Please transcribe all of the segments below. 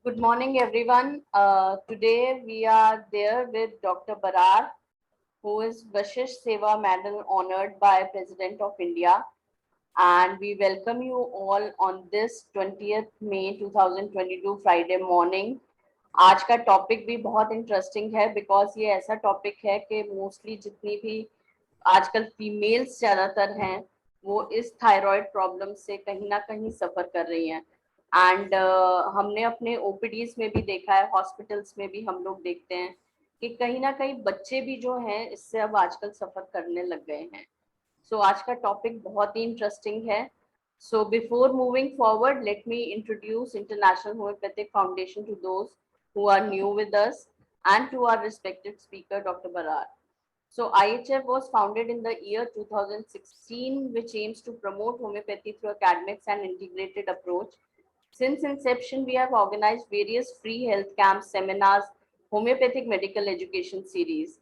Good morning, everyone. Today we are there with Dr. Barar, who is Vashish Seva Medal honored by President of India. And we welcome you all on this 20th May 2022 Friday morning. आज का topic भी बहुत interesting है because ये ऐसा topic है कि mostly जितनी भी आजकल फीमेल्स ज़्यादातर हैं वो इस थायराइड प्रॉब्लम से कहीं ना कहीं सफ़र कर रही हैं एंड हमने अपने ओपीडीज में भी देखा है, हॉस्पिटल्स में भी हम लोग देखते हैं कि कहीं ना कहीं बच्चे भी जो हैं इससे अब आजकल सफ़र करने लग गए हैं। सो आज का टॉपिक बहुत ही इंटरेस्टिंग है। So before moving forward, let me introduce International Homeopathic Foundation to those who are new with us and to our respected speaker, Dr. Barar. So IHF was founded in the year 2016, which aims to promote homeopathy through academics and integrated approach. Since inception, we have organized various free health camps, seminars, homeopathic medical education series.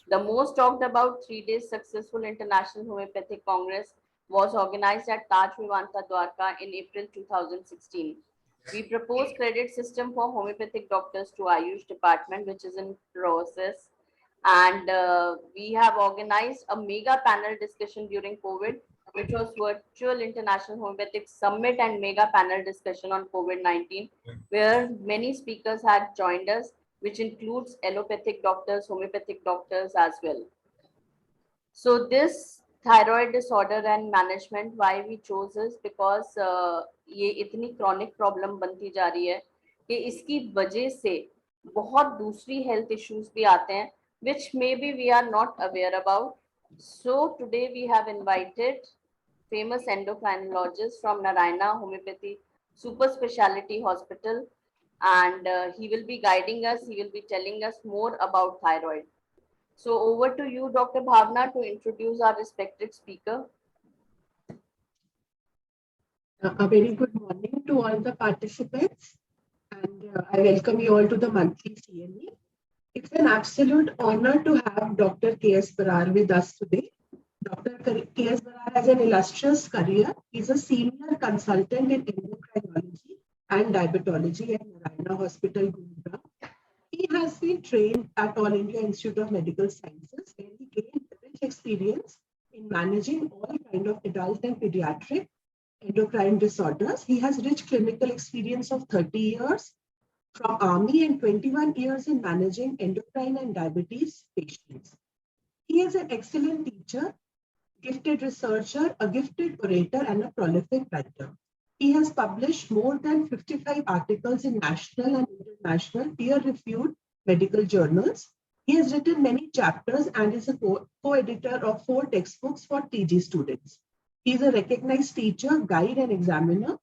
The most talked about 3 days successful International Homeopathic Congress was organized at Taj Vivanta Dwarka in April 2016. We propose credit system for homeopathic doctors to Ayush department, which is in process. And we have organized a mega panel discussion during COVID, which was virtual International Homeopathic Summit and mega panel discussion on COVID-19, where many speakers had joined us, which includes allopathic doctors, homeopathic doctors as well. So this thyroid disorder and management, why we chose is because ये इतनी chronic problem बनती जा रही है कि इसकी वजह से बहुत दूसरी health issues भी आते हैं which maybe we are not aware about. So today we have invited famous endocrinologist from Narayna Homeopathy Superspeciality Hospital, and he will be guiding us, he will be telling us more about thyroid. So over to you, Dr. Bhavna, to introduce our respected speaker. A very good morning to all the participants, and I welcome you all to the monthly CME. It's an absolute honor to have Dr. K.S.BRAR with us today. Dr. K.S.BRAR has an illustrious career. He's a senior consultant in endocrinology and diabetology at Narayna Hospital, Gurugram. He has been trained at All India Institute of Medical Sciences, where he gained rich experience in managing all kinds of adult and pediatric endocrine disorders. He has rich clinical experience of 30 years from Army and 21 years in managing endocrine and diabetes patients. He is an excellent teacher, gifted researcher, a gifted orator, and a prolific writer. He has published more than 55 articles in national and international peer-reviewed medical journals. He has written many chapters and is a co-editor of 4 textbooks for TG students. He is a recognized teacher, guide, and examiner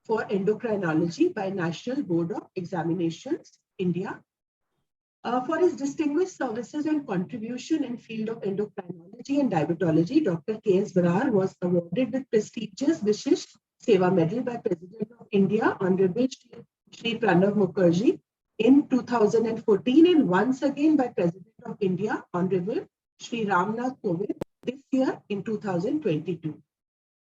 for endocrinology by National Board of Examinations, India. For his distinguished services and contribution in field of endocrinology and diabetology, Dr. K.S.BRAR was awarded with prestigious Vishish Seva Medal by President of India, Honorable Shri Pranav Mukherjee, in 2014, and once again by President of India, Honorable Shri Ramnath Kovind, this year in 2022,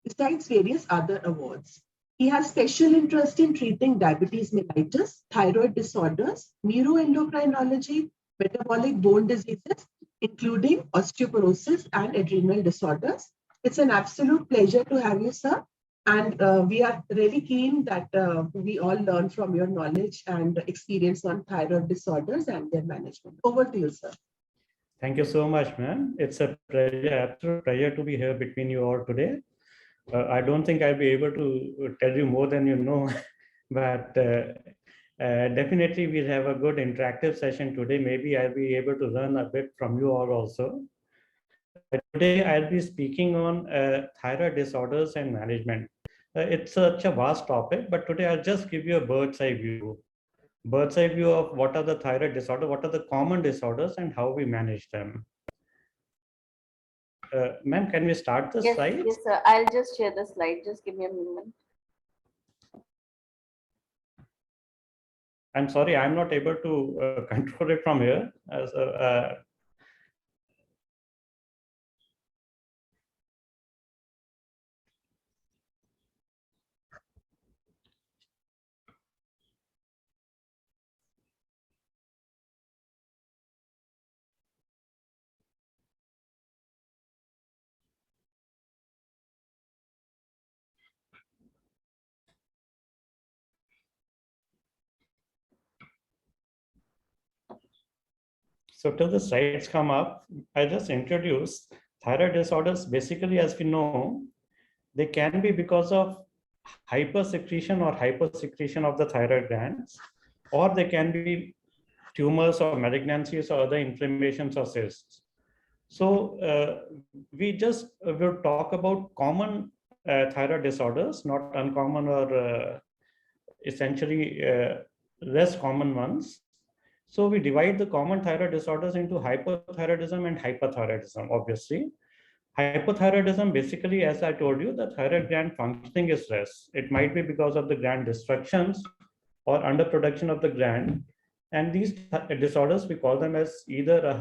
besides various other awards. He has special interest in treating diabetes mellitus, thyroid disorders, neuroendocrinology, metabolic bone diseases, including osteoporosis and adrenal disorders. It's an absolute pleasure to have you, sir. And we are really keen that we all learn from your knowledge and experience on thyroid disorders and their management. Over to you, sir. Thank you so much, ma'am. It's a pleasure, absolute pleasure to be here between you all today. I don't think I'll be able to tell you more than you know, but definitely we'll have a good interactive session today. Maybe I'll be able to learn a bit from you all also. Today I'll be speaking on thyroid disorders and management. It's such a vast topic, but today I'll just give you a bird's eye view. Bird's eye view of what are the thyroid disorders, what are the common disorders, and how we manage them. Ma'am, can we start the slides? Yes, sir. I'll just share the slide. Just give me a moment. I'm sorry, I'm not able to control it from here. So till the slides come up, I just introduce thyroid disorders. Basically, as we know, they can be because of hypersecretion or hypersecretion of the thyroid glands, or they can be tumors or malignancies or other inflammations or cysts. So we just will talk about common thyroid disorders, not uncommon or essentially less common ones. So we divide the common thyroid disorders into hypothyroidism and hyperthyroidism, obviously. Hypothyroidism, basically, as I told you, the thyroid gland functioning is less. It might be because of the gland destructions or underproduction of the gland. And these disorders, we call them as either a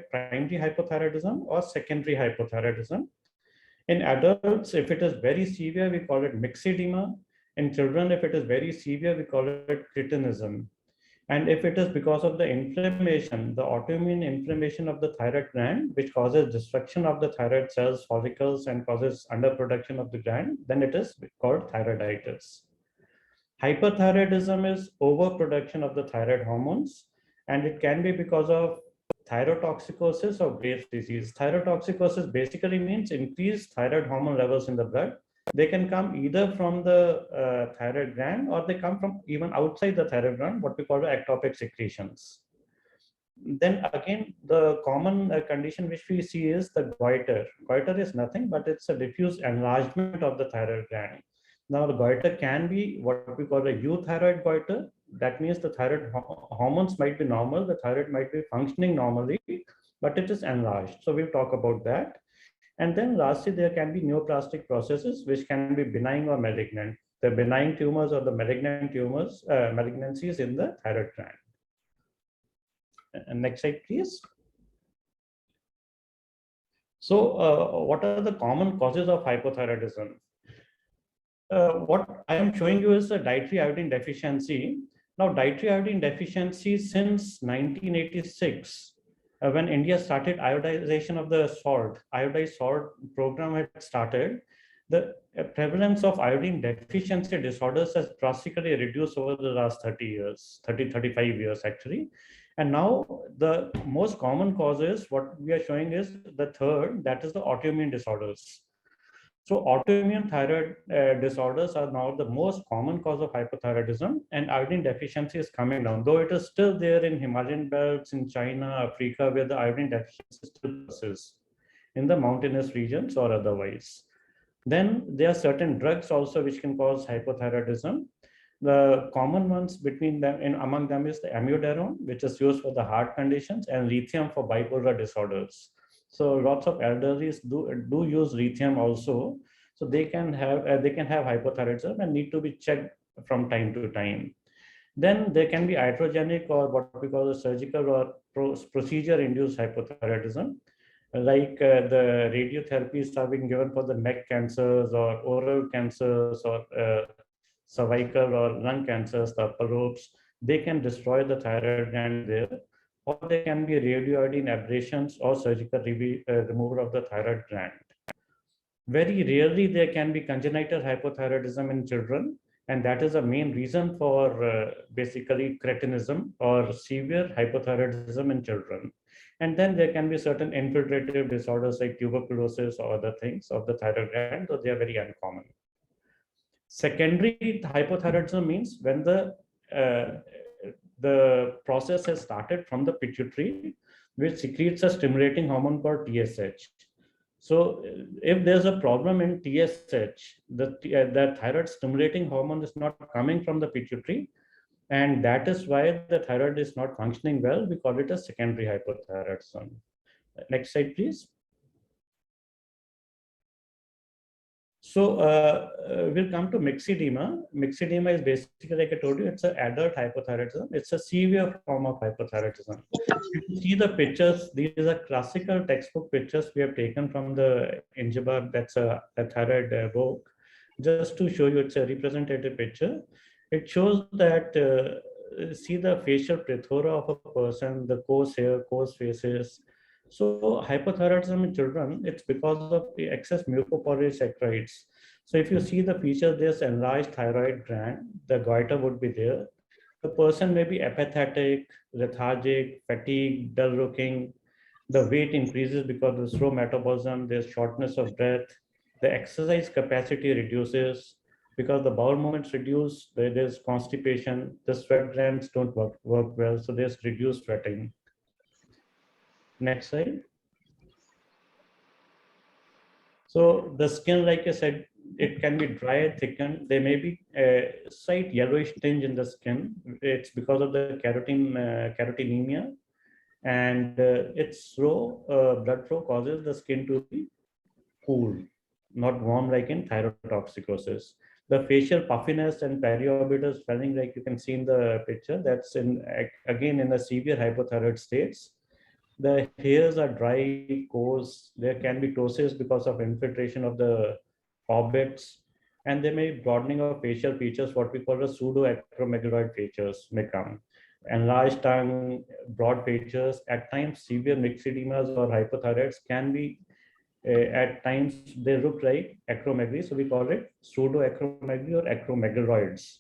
primary hypothyroidism or secondary hypothyroidism. In adults, if it is very severe, we call it myxedema. In children, if it is very severe, we call it cretinism. And if it is because of the inflammation, the autoimmune inflammation of the thyroid gland, which causes destruction of the thyroid cells, follicles, and causes underproduction of the gland, then it is called thyroiditis. Hyperthyroidism is overproduction of the thyroid hormones, and it can be because of thyrotoxicosis or Graves' disease. Thyrotoxicosis basically means increased thyroid hormone levels in the blood. They can come either from the thyroid gland, or they come from even outside the thyroid gland, what we call the ectopic secretions. Then again, the common condition which we see is the goiter. Goiter is nothing but it's a diffuse enlargement of the thyroid gland. Now, the goiter can be what we call a euthyroid goiter. That means the thyroid hormones might be normal, the thyroid might be functioning normally, but it is enlarged. So we'll talk about that. And then lastly, there can be neoplastic processes which can be benign or malignant. The benign tumors or the malignant tumors, malignancies in the thyroid gland. Next slide, please. So what are the common causes of hypothyroidism? What I am showing you is a dietary iodine deficiency. Now, dietary iodine deficiency since 1986, when India started iodization of the salt, iodized salt program had started, the prevalence of iodine deficiency disorders has drastically reduced over the last 30 years, 35 years actually. And now the most common causes, what we are showing is the third, that is the autoimmune disorders. So autoimmune thyroid disorders are now the most common cause of hypothyroidism, and iodine deficiency is coming down, though it is still there in Himalayan belts, in China, Africa, where the iodine deficiency still persists, in the mountainous regions or otherwise. Then there are certain drugs also which can cause hypothyroidism. The common ones between them and among them is the amiodarone, which is used for the heart conditions, and lithium for bipolar disorders. So lots of elderlies do use lithium also. So they can have hypothyroidism and need to be checked from time to time. Then there can be iatrogenic or what we call the surgical or procedure-induced hypothyroidism, like the radiotherapies are being given for the neck cancers or oral cancers or cervical or lung cancers, the upper lobes. They can destroy the thyroid gland there, or there can be radioiodine abrasions or surgical removal of the thyroid gland. Very rarely there can be congenital hypothyroidism in children, and that is the main reason for basically cretinism or severe hypothyroidism in children. And then there can be certain infiltrative disorders like tuberculosis or other things of the thyroid gland, so they are very uncommon. Secondary hypothyroidism means when the process has started from the pituitary, which secretes a stimulating hormone called TSH. So if there's a problem in TSH, the thyroid stimulating hormone is not coming from the pituitary, and that is why the thyroid is not functioning well. We call it a secondary hypothyroidism. Next slide, please. So we'll come to myxedema. Myxedema is basically, like I told you, it's an adult hypothyroidism. It's a severe form of hypothyroidism. If you see the pictures, these are classical textbook pictures we have taken from the Ingeborg, that's a thyroid book. Just to show you, it's a representative picture. It shows that, see the facial plethora of a person, the coarse hair, coarse faces. So hypothyroidism in children, it's because of the excess mucopolysaccharides. So if you see the features, there's enlarged thyroid gland, the goiter would be there. The person may be apathetic, lethargic, fatigued, dull looking. The weight increases because of the slow metabolism, there's shortness of breath, the exercise capacity reduces because the bowel movements reduce, there's constipation, the sweat glands don't work well, so there's reduced sweating. Next slide. So the skin, like I said, it can be dry, thickened. There may be a slight yellowish tinge in the skin. It's because of the carotenemia, and its slow blood flow causes the skin to be cool, not warm like in thyrotoxicosis. The facial puffiness and periorbital swelling, like you can see in the picture, that's in again in the severe hypothyroid states. The hairs are dry, coarse. There can be ptosis because of infiltration of the orbits, and there may be broadening of facial features, what we call a pseudo-acromegaloid features may come. Enlarged tongue, broad features, at times severe myxedemas or hypothyroids can be, at times they look like acromegaly, so we call it pseudo-acromegaly or acromegaloids.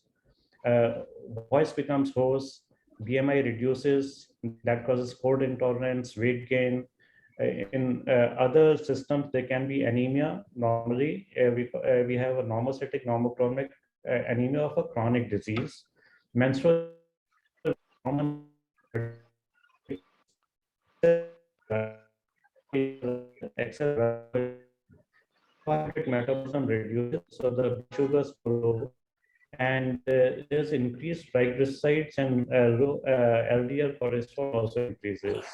Voice becomes hoarse, BMI reduces, that causes cold intolerance, weight gain. In other systems, there can be anemia. Normally, we have a normocytic normochromic anemia of a chronic disease. Menstrual common excess metabolism reduces, so the blood sugars go low, and there's increased triglycerides and low LDL cholesterol also increases.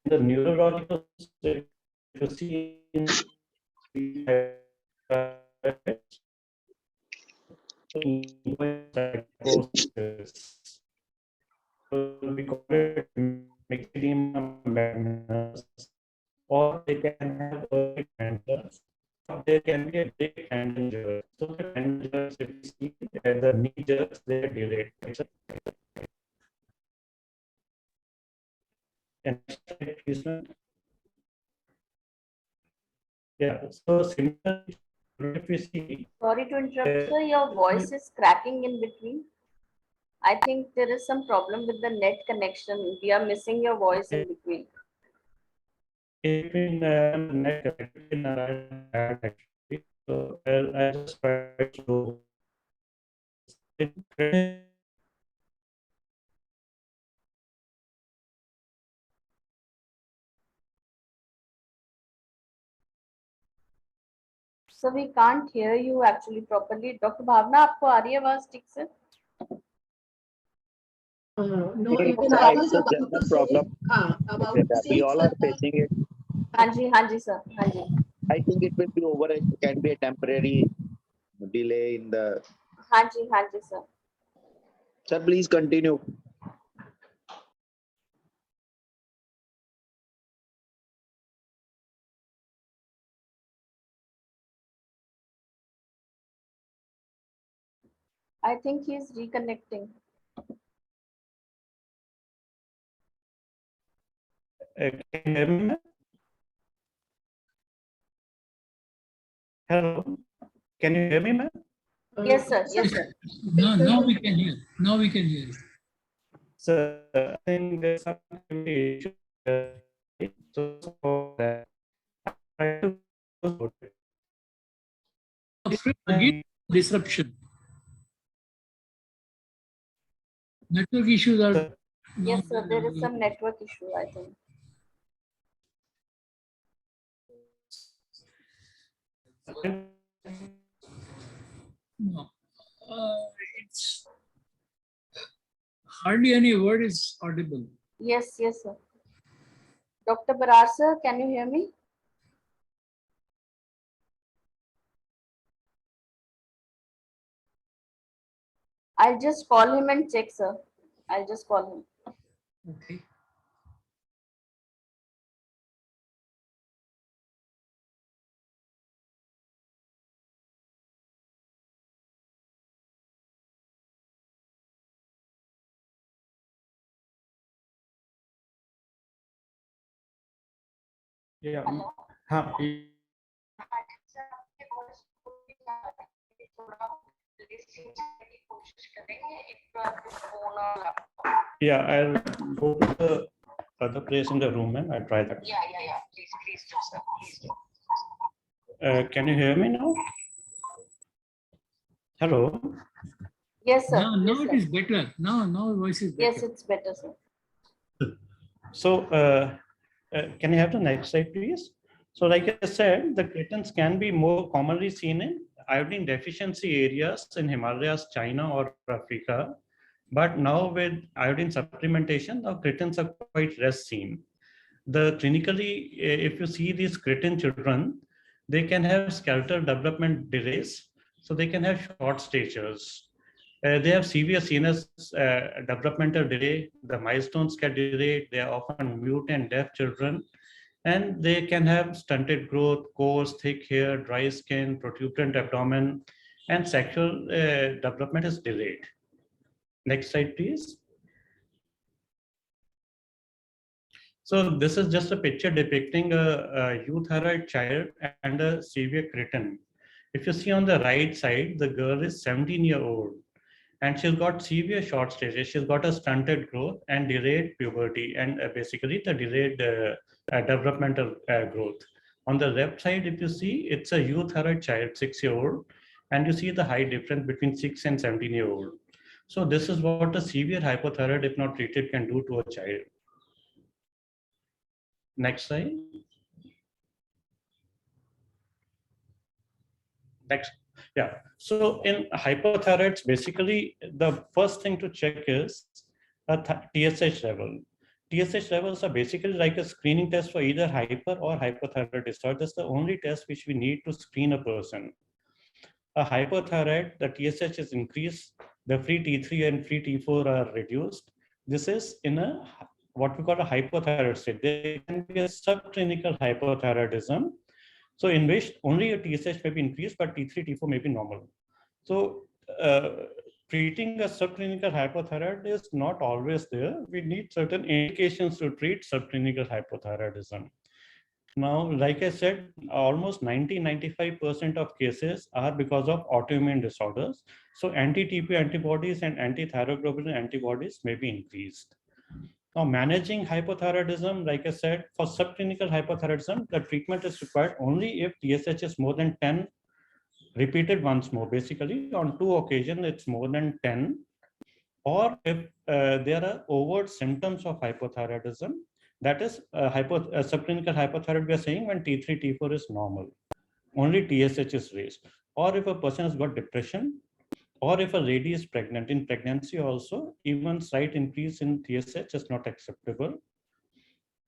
The neurological, if you see in psychosis, we call it myxedema madness, or they can have early tenderness. There can be a big tendon jerk. So the tendon jerks, if you see the knee jerks, they are delayed. And please, yeah. So similarly, if you see, Sorry to interrupt, sir. Your voice is cracking in between. I think there is some problem with the net connection. We are missing your voice in between. between neck and actually, so I just try to. So we can't hear you actually properly. Dr. Bhavna, आपको आ रही है आवाज ठीक से? No, It's even I was a about general to say, problem. We saying, all sir, are facing it. हाँ जी sir, हाँ जी. I think it will be over. It can be a temporary delay in the. हाँ जी sir. Sir, please continue. I think he is reconnecting. Can you hear me? Hello, can you hear me, ma'am? Yes sir, yes sir. No, we can hear. Now we can hear. So I think there's some issue. So for that, I try to Again, disruption. Network issues are. Yes sir, there is some network issue, I think. No. It's hardly any word is audible. Yes, yes sir. Dr. BRAR sir, can you hear me? I'll just call him and check, sir. I'll just call him. Okay. Yeah. Yeah, I'll go to the other place in the room and I'll try that. Yeah. Please do, sir. Please do. Can you hear me now? Hello. Yes, sir. Now, Yes, now it sir. is better. Now voice is better. Yes, it's better, sir. So can you have the next slide, please? So like I said, the cretins can be more commonly seen in iodine deficiency areas in Himalayas, China or Africa. But now with iodine supplementation, the cretins are quite less seen. Clinically, if you see these cretin children, they can have skeletal development delays. So they can have short statures. They have severe CNS developmental delay. The milestones get delayed. They are often mute and deaf children. And they can have stunted growth, coarse, thick hair, dry skin, protuberant abdomen, and sexual development is delayed. Next slide, please. So this is just a picture depicting a euthyroid child and a severe cretin. If you see on the right side, the girl is 17-year-old and she's got severe short stages. She's got a stunted growth and delayed puberty and basically the delayed developmental growth. On the left side, if you see, it's a euthyroid child, 6-year-old, and you see the height difference between 6 and 17-year-old. So this is what a severe hypothyroid, if not treated, can do to a child. Next slide. Next. Yeah. So in hypothyroids, basically the first thing to check is a TSH level. TSH levels are basically like a screening test for either hyper or hypothyroid disorder. That's the only test which we need to screen a person. A hypothyroid, the TSH is increased, the free T3 and free T4 are reduced. This is in a what we call a hypothyroid state. There can be a subclinical hypothyroidism, so in which only a TSH may be increased, but T3, T4 may be normal. So treating a subclinical hypothyroid is not always there. We need certain indications to treat subclinical hypothyroidism. Now, like I said, almost 90-95% of cases are because of autoimmune disorders. So anti-TP antibodies and anti-thyroglobulin antibodies may be increased. Now, managing hypothyroidism, like I said, for subclinical hypothyroidism, the treatment is required only if TSH is more than 10, repeated once more. Basically, on 2 occasions, it's more than 10, or if there are overt symptoms of hypothyroidism, that is subclinical hypothyroid, we are saying when T3, T4 is normal, only TSH is raised. Or if a person has got depression, or if a lady is pregnant, in pregnancy also, even slight increase in TSH is not acceptable.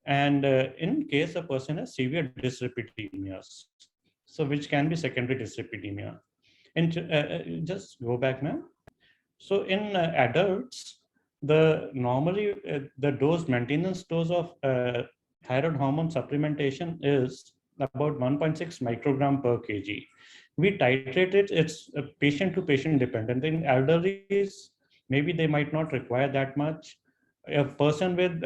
And in case a person has severe dyslipidemias, so which can be secondary dyslipidemia. And just go back now. So in adults, the normally the dose maintenance dose of thyroid hormone supplementation is about 1.6 microgram per kg. We titrate it, it's patient to patient dependent. In elderlies, maybe they might not require that much. A person with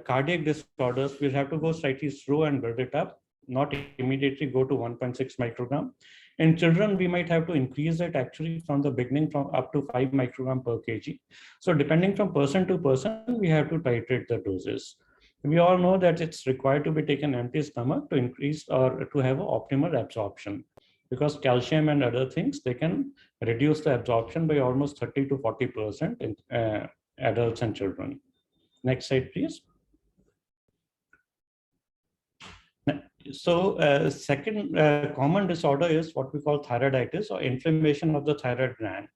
cardiac disorders will have to go slightly slow and build it up, not immediately go to 1.6 microgram. In children, we might have to increase it actually from the beginning from up to 5 microgram per kg. So depending from person to person, we have to titrate the doses. We all know that it's required to be taken empty stomach to increase or to have an optimal absorption, because calcium and other things, they can reduce the absorption by almost 30 to 40% in adults and children. Next slide, please. So second common disorder is what we call thyroiditis or inflammation of the thyroid gland.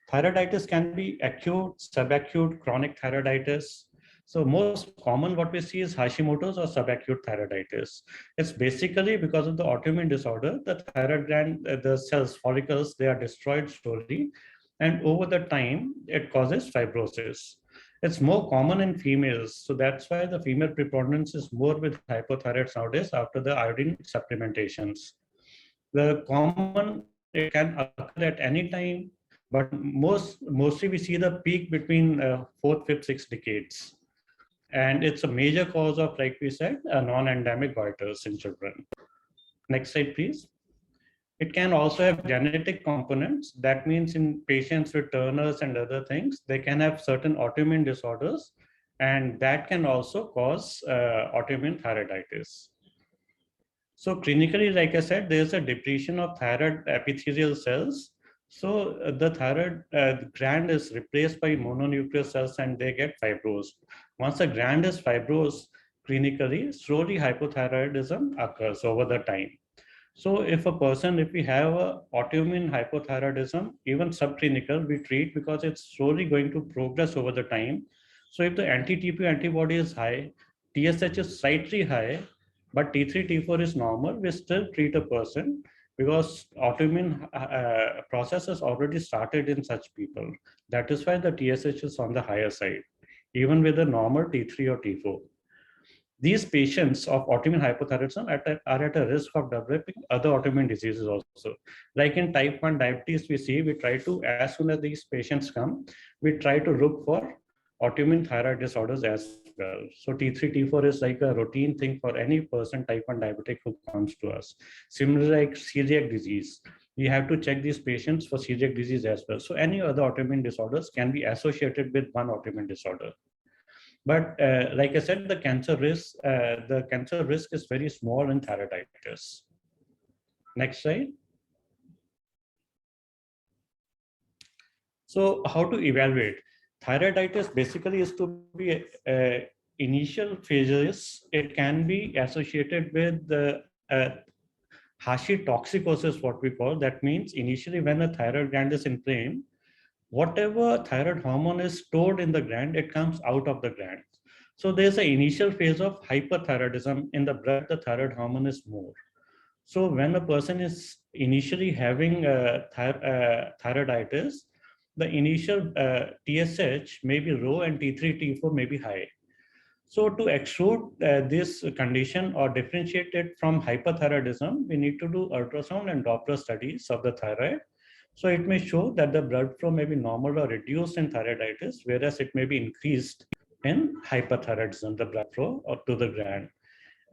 Thyroiditis can be acute, subacute, chronic thyroiditis. So most common what we see is Hashimoto's or subacute thyroiditis. It's basically because of the autoimmune disorder, the thyroid gland, the cells, follicles, they are destroyed slowly. And over the time, it causes fibrosis. It's more common in females. So that's why the female preponderance is more with hypothyroids nowadays after the iodine supplementations. It can occur at any time, but mostly we see the peak between 4th, 5th, 6th decades. And it's a major cause of, like we said, non-endemic goiters in children. Next slide, please. It can also have genetic components. That means in patients with Turner's and other things, they can have certain autoimmune disorders, and that can also cause autoimmune thyroiditis. So clinically, like I said, there's a depletion of thyroid epithelial cells. So the thyroid gland is replaced by mononuclear cells and they get fibrosed. Once a gland is fibrosed, clinically, slowly hypothyroidism occurs over the time. So if we have a autoimmune hypothyroidism, even subclinical, we treat because it's slowly going to progress over the time. So if the anti-TP antibody is high, TSH is slightly high, but T3, T4 is normal, we still treat a person because autoimmune process has already started in such people. That is why the TSH is on the higher side, even with a normal T3 or T4. These patients of autoimmune hypothyroidism are at a risk of developing other autoimmune diseases also. Like in type 1 diabetes, we try to, as soon as these patients come, we try to look for autoimmune thyroid disorders as well. So T3, T4 is like a routine thing for any person, type 1 diabetic, who comes to us. Similarly, like celiac disease, we have to check these patients for celiac disease as well. So any other autoimmune disorders can be associated with one autoimmune disorder. But like I said, the cancer risk is very small in thyroiditis. Next slide. So how to evaluate? Thyroiditis basically is to be initial phases. It can be associated with the hashitoxicosis, what we call. That means initially when the thyroid gland is inflamed, whatever thyroid hormone is stored in the gland, it comes out of the gland. So there's an initial phase of hyperthyroidism. In the blood, the thyroid hormone is more. So when a person is initially having thyroiditis, the initial TSH may be low and T3, T4 may be high. So to exclude this condition or differentiate it from hyperthyroidism, we need to do ultrasound and Doppler studies of the thyroid. So it may show that the blood flow may be normal or reduced in thyroiditis, whereas it may be increased in hyperthyroidism, the blood flow or to the gland.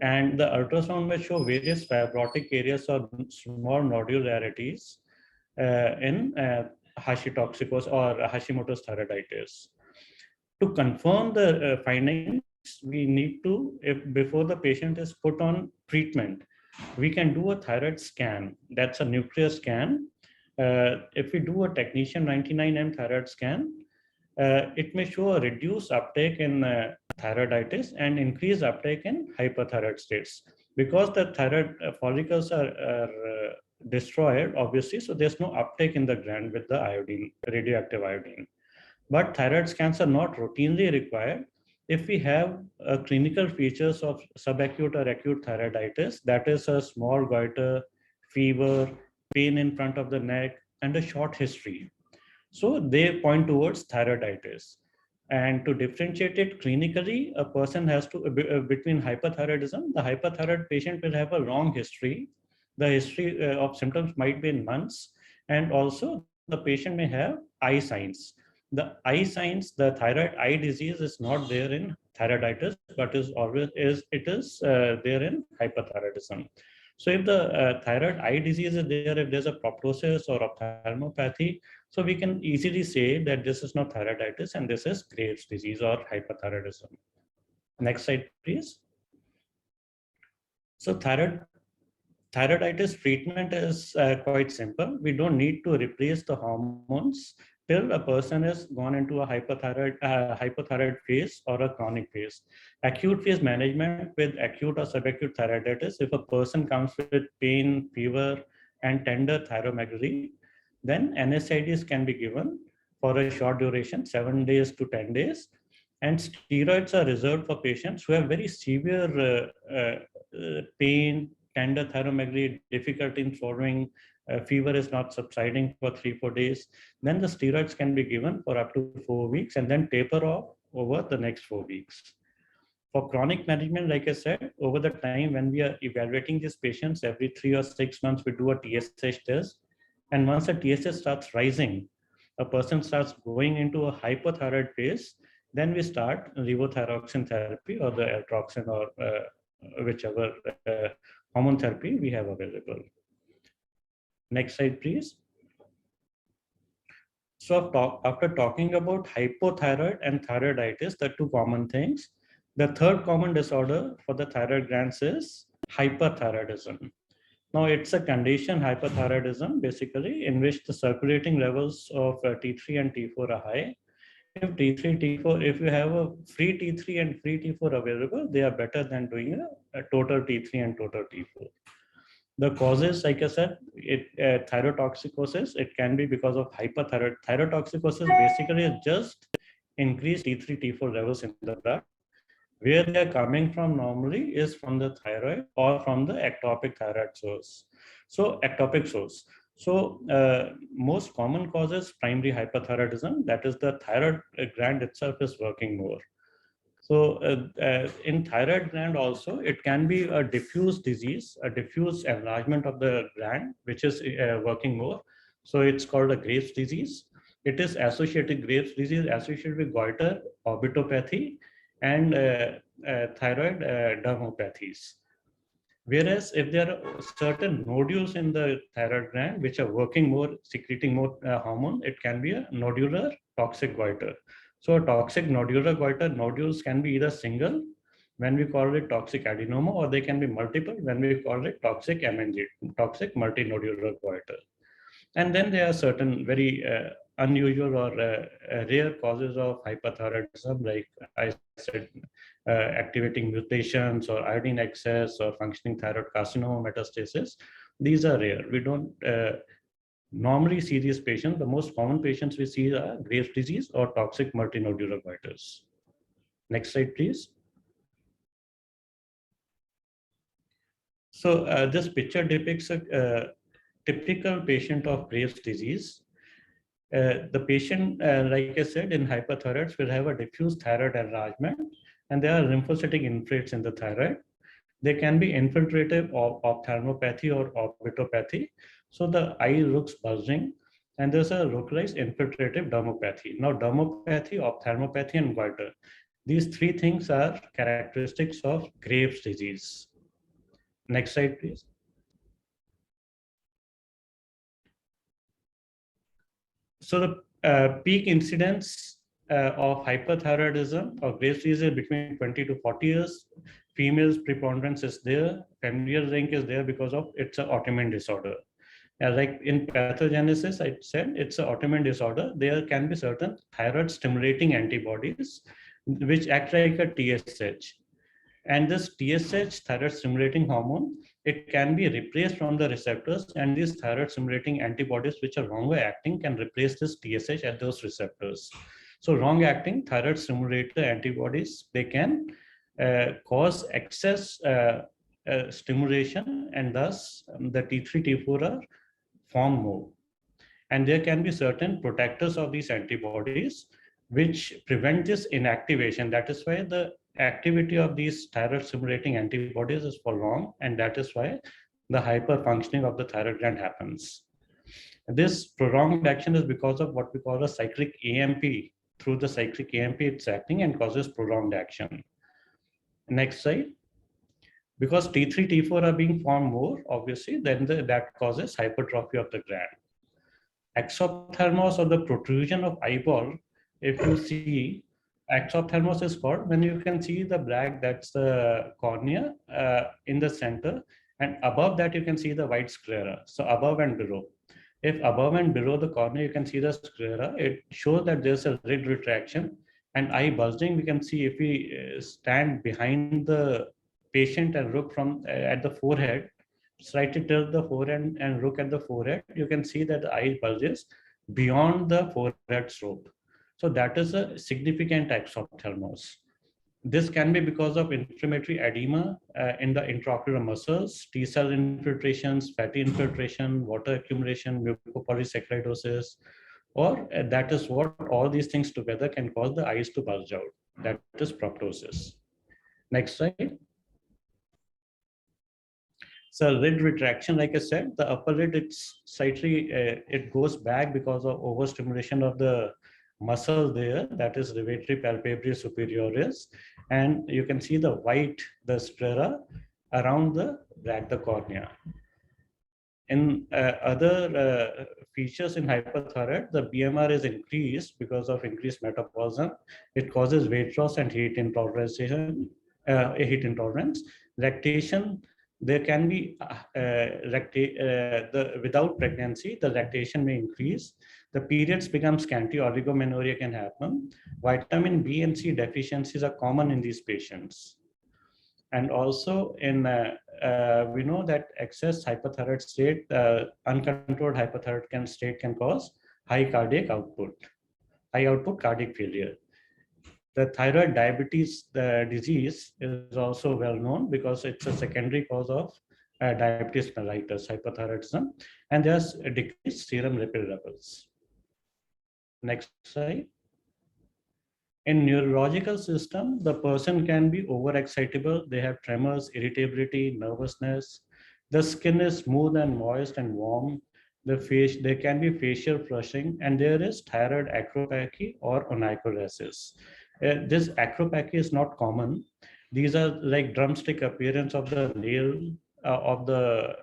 And the ultrasound may show various fibrotic areas or small nodularities in hashitoxicosis or Hashimoto's thyroiditis. To confirm the findings, we need to, before the patient is put on treatment, we can do a thyroid scan. That's a nuclear scan. If we do a technetium 99M thyroid scan, it may show a reduced uptake in thyroiditis and increased uptake in hyperthyroid states. Because the thyroid follicles are destroyed, obviously, so there's no uptake in the gland with the iodine, radioactive iodine. But thyroid scans are not routinely required. If we have clinical features of subacute or acute thyroiditis, that is a small goiter, fever, pain in front of the neck, and a short history. So they point towards thyroiditis. And to differentiate it clinically, a person has to, between hyperthyroidism, the hyperthyroid patient will have a long history. The history of symptoms might be in months, and also the patient may have eye signs. The eye signs, the thyroid eye disease is not there in thyroiditis, but it is there in hyperthyroidism. So if the thyroid eye disease is there, if there's a proptosis or ophthalmopathy, so we can easily say that this is not thyroiditis and this is Graves' disease or hyperthyroidism. Next slide, please. So thyroiditis treatment is quite simple. We don't need to replace the hormones till a person has gone into a hypothyroid phase or a chronic phase. Acute phase management with acute or subacute thyroiditis, if a person comes with pain, fever, and tender thyromegaly, then NSAIDs can be given for a short duration, 7 days to 10 days. And steroids are reserved for patients who have very severe pain, tender thyromegaly, difficulty in swallowing, fever is not subsiding for 3-4 days. Then the steroids can be given for up to 4 weeks and then taper off over the next 4 weeks. For chronic management, like I said, over the time when we are evaluating these patients, every 3 or 6 months, we do a TSH test. And once the TSH starts rising, a person starts going into a hypothyroid phase, then we start levothyroxine therapy or the eltroxin or whichever hormone therapy we have available. Next slide, please. So after talking about hypothyroid and thyroiditis, the two common things, the third common disorder for the thyroid glands is hyperthyroidism. Now it's a condition, hyperthyroidism, basically, in which the circulating levels of T3 and T4 are high. If T3, T4, if you have a free T3 and free T4 available, they are better than doing a total T3 and total T4. The causes, like I said, thyrotoxicosis, it can be because of hyperthyroid. Thyrotoxicosis basically is just increased T3, T4 levels in the blood. Where they are coming from normally is from the thyroid or from the ectopic thyroid source. So ectopic source. So most common causes primary hyperthyroidism, that is the thyroid gland itself is working more. So in thyroid gland also, it can be a diffuse disease, a diffuse enlargement of the gland, which is working more. So it's called a Graves' disease. It is associated, Graves' disease associated with goiter, orbitopathy, and thyroid dermopathies. Whereas if there are certain nodules in the thyroid gland which are working more, secreting more hormone, it can be a nodular toxic goiter. So toxic nodular goiter, nodules can be either single, when we call it toxic adenoma, or they can be multiple, when we call it toxic MNG, toxic multinodular goiter. And then there are certain very unusual or rare causes of hyperthyroidism, like I said, activating mutations or iodine excess or functioning thyroid carcinoma metastasis. These are rare. We don't normally see these patients. The most common patients we see are Graves' disease or toxic multinodular goiters. Next slide, please. So this picture depicts a typical patient of Graves' disease. The patient, like I said, in hyperthyroids will have a diffuse thyroid enlargement, and there are lymphocytic infiltrates in the thyroid. They can be infiltrative of ophthalmopathy or orbitopathy. So the eye looks bulging, and there's a localized infiltrative dermopathy. Now, dermopathy, ophthalmopathy, and goiter. These three things are characteristics of Graves' disease. Next slide, please. So the peak incidence of hyperthyroidism or Graves' disease is between 20 to 40 years. Females preponderance is there. Familial link is there because of it's an autoimmune disorder. Like in pathogenesis, I said it's an autoimmune disorder. There can be certain thyroid stimulating antibodies which act like a TSH. And this TSH, thyroid stimulating hormone, it can be replaced from the receptors, and these thyroid stimulating antibodies which are longer acting can replace this TSH at those receptors. So wrong acting thyroid stimulator antibodies, they can cause excess stimulation, and thus the T3, T4 are formed more. And there can be certain protectors of these antibodies which prevent this inactivation. That is why the activity of these thyroid stimulating antibodies is for long, and that is why the hyperfunctioning of the thyroid gland happens. This prolonged action is because of what we call a cyclic AMP. Through the cyclic AMP, it's acting and causes prolonged action. Next slide. Because T3, T4 are being formed more, obviously, then that causes hypertrophy of the gland. Exophthalmos, or the protrusion of eyeball, if you see, exophthalmos is called when you can see the black, that's the cornea in the center, and above that you can see the white sclera. So above and below. If above and below the cornea you can see the sclera, it shows that there's a lid retraction and eye bulging. We can see if we stand behind the patient and look from at the forehead, slightly tilt the forehead and look at the forehead, you can see that the eye bulges beyond the forehead slope. So that is a significant exophthalmos. This can be because of inflammatory edema in the intraocular muscles, T-cell infiltrations, fatty infiltration, water accumulation, mucopolysaccharidosis, or that is what all these things together can cause the eyes to bulge out. That is proptosis. Next slide. So lid retraction, like I said, the upper lid, it's slightly, it goes back because of overstimulation of the muscle there, that is levator palpebris superioris. And you can see the white, the sclera around the cornea. In other features in hypothyroid, the BMR is increased because of increased metabolism. It causes weight loss and heat intolerance. Lactation, there can be without pregnancy, the lactation may increase. The periods become scanty, oligomenorrhea can happen. Vitamin B and C deficiencies are common in these patients. And also in we know that excess hypothyroid state, uncontrolled hypothyroid state can cause high cardiac output, high output cardiac failure. The thyroid diabetes disease is also well known because it's a secondary cause of diabetes mellitus, hypothyroidism, and there's a decreased serum lipid levels. Next slide. In neurological system, the person can be overexcitable. They have tremors, irritability, nervousness. The skin is smooth and moist and warm. There can be facial flushing, and there is thyroid acropathy or onychoresis. This acropathy is not common. These are like drumstick appearance of the nail of the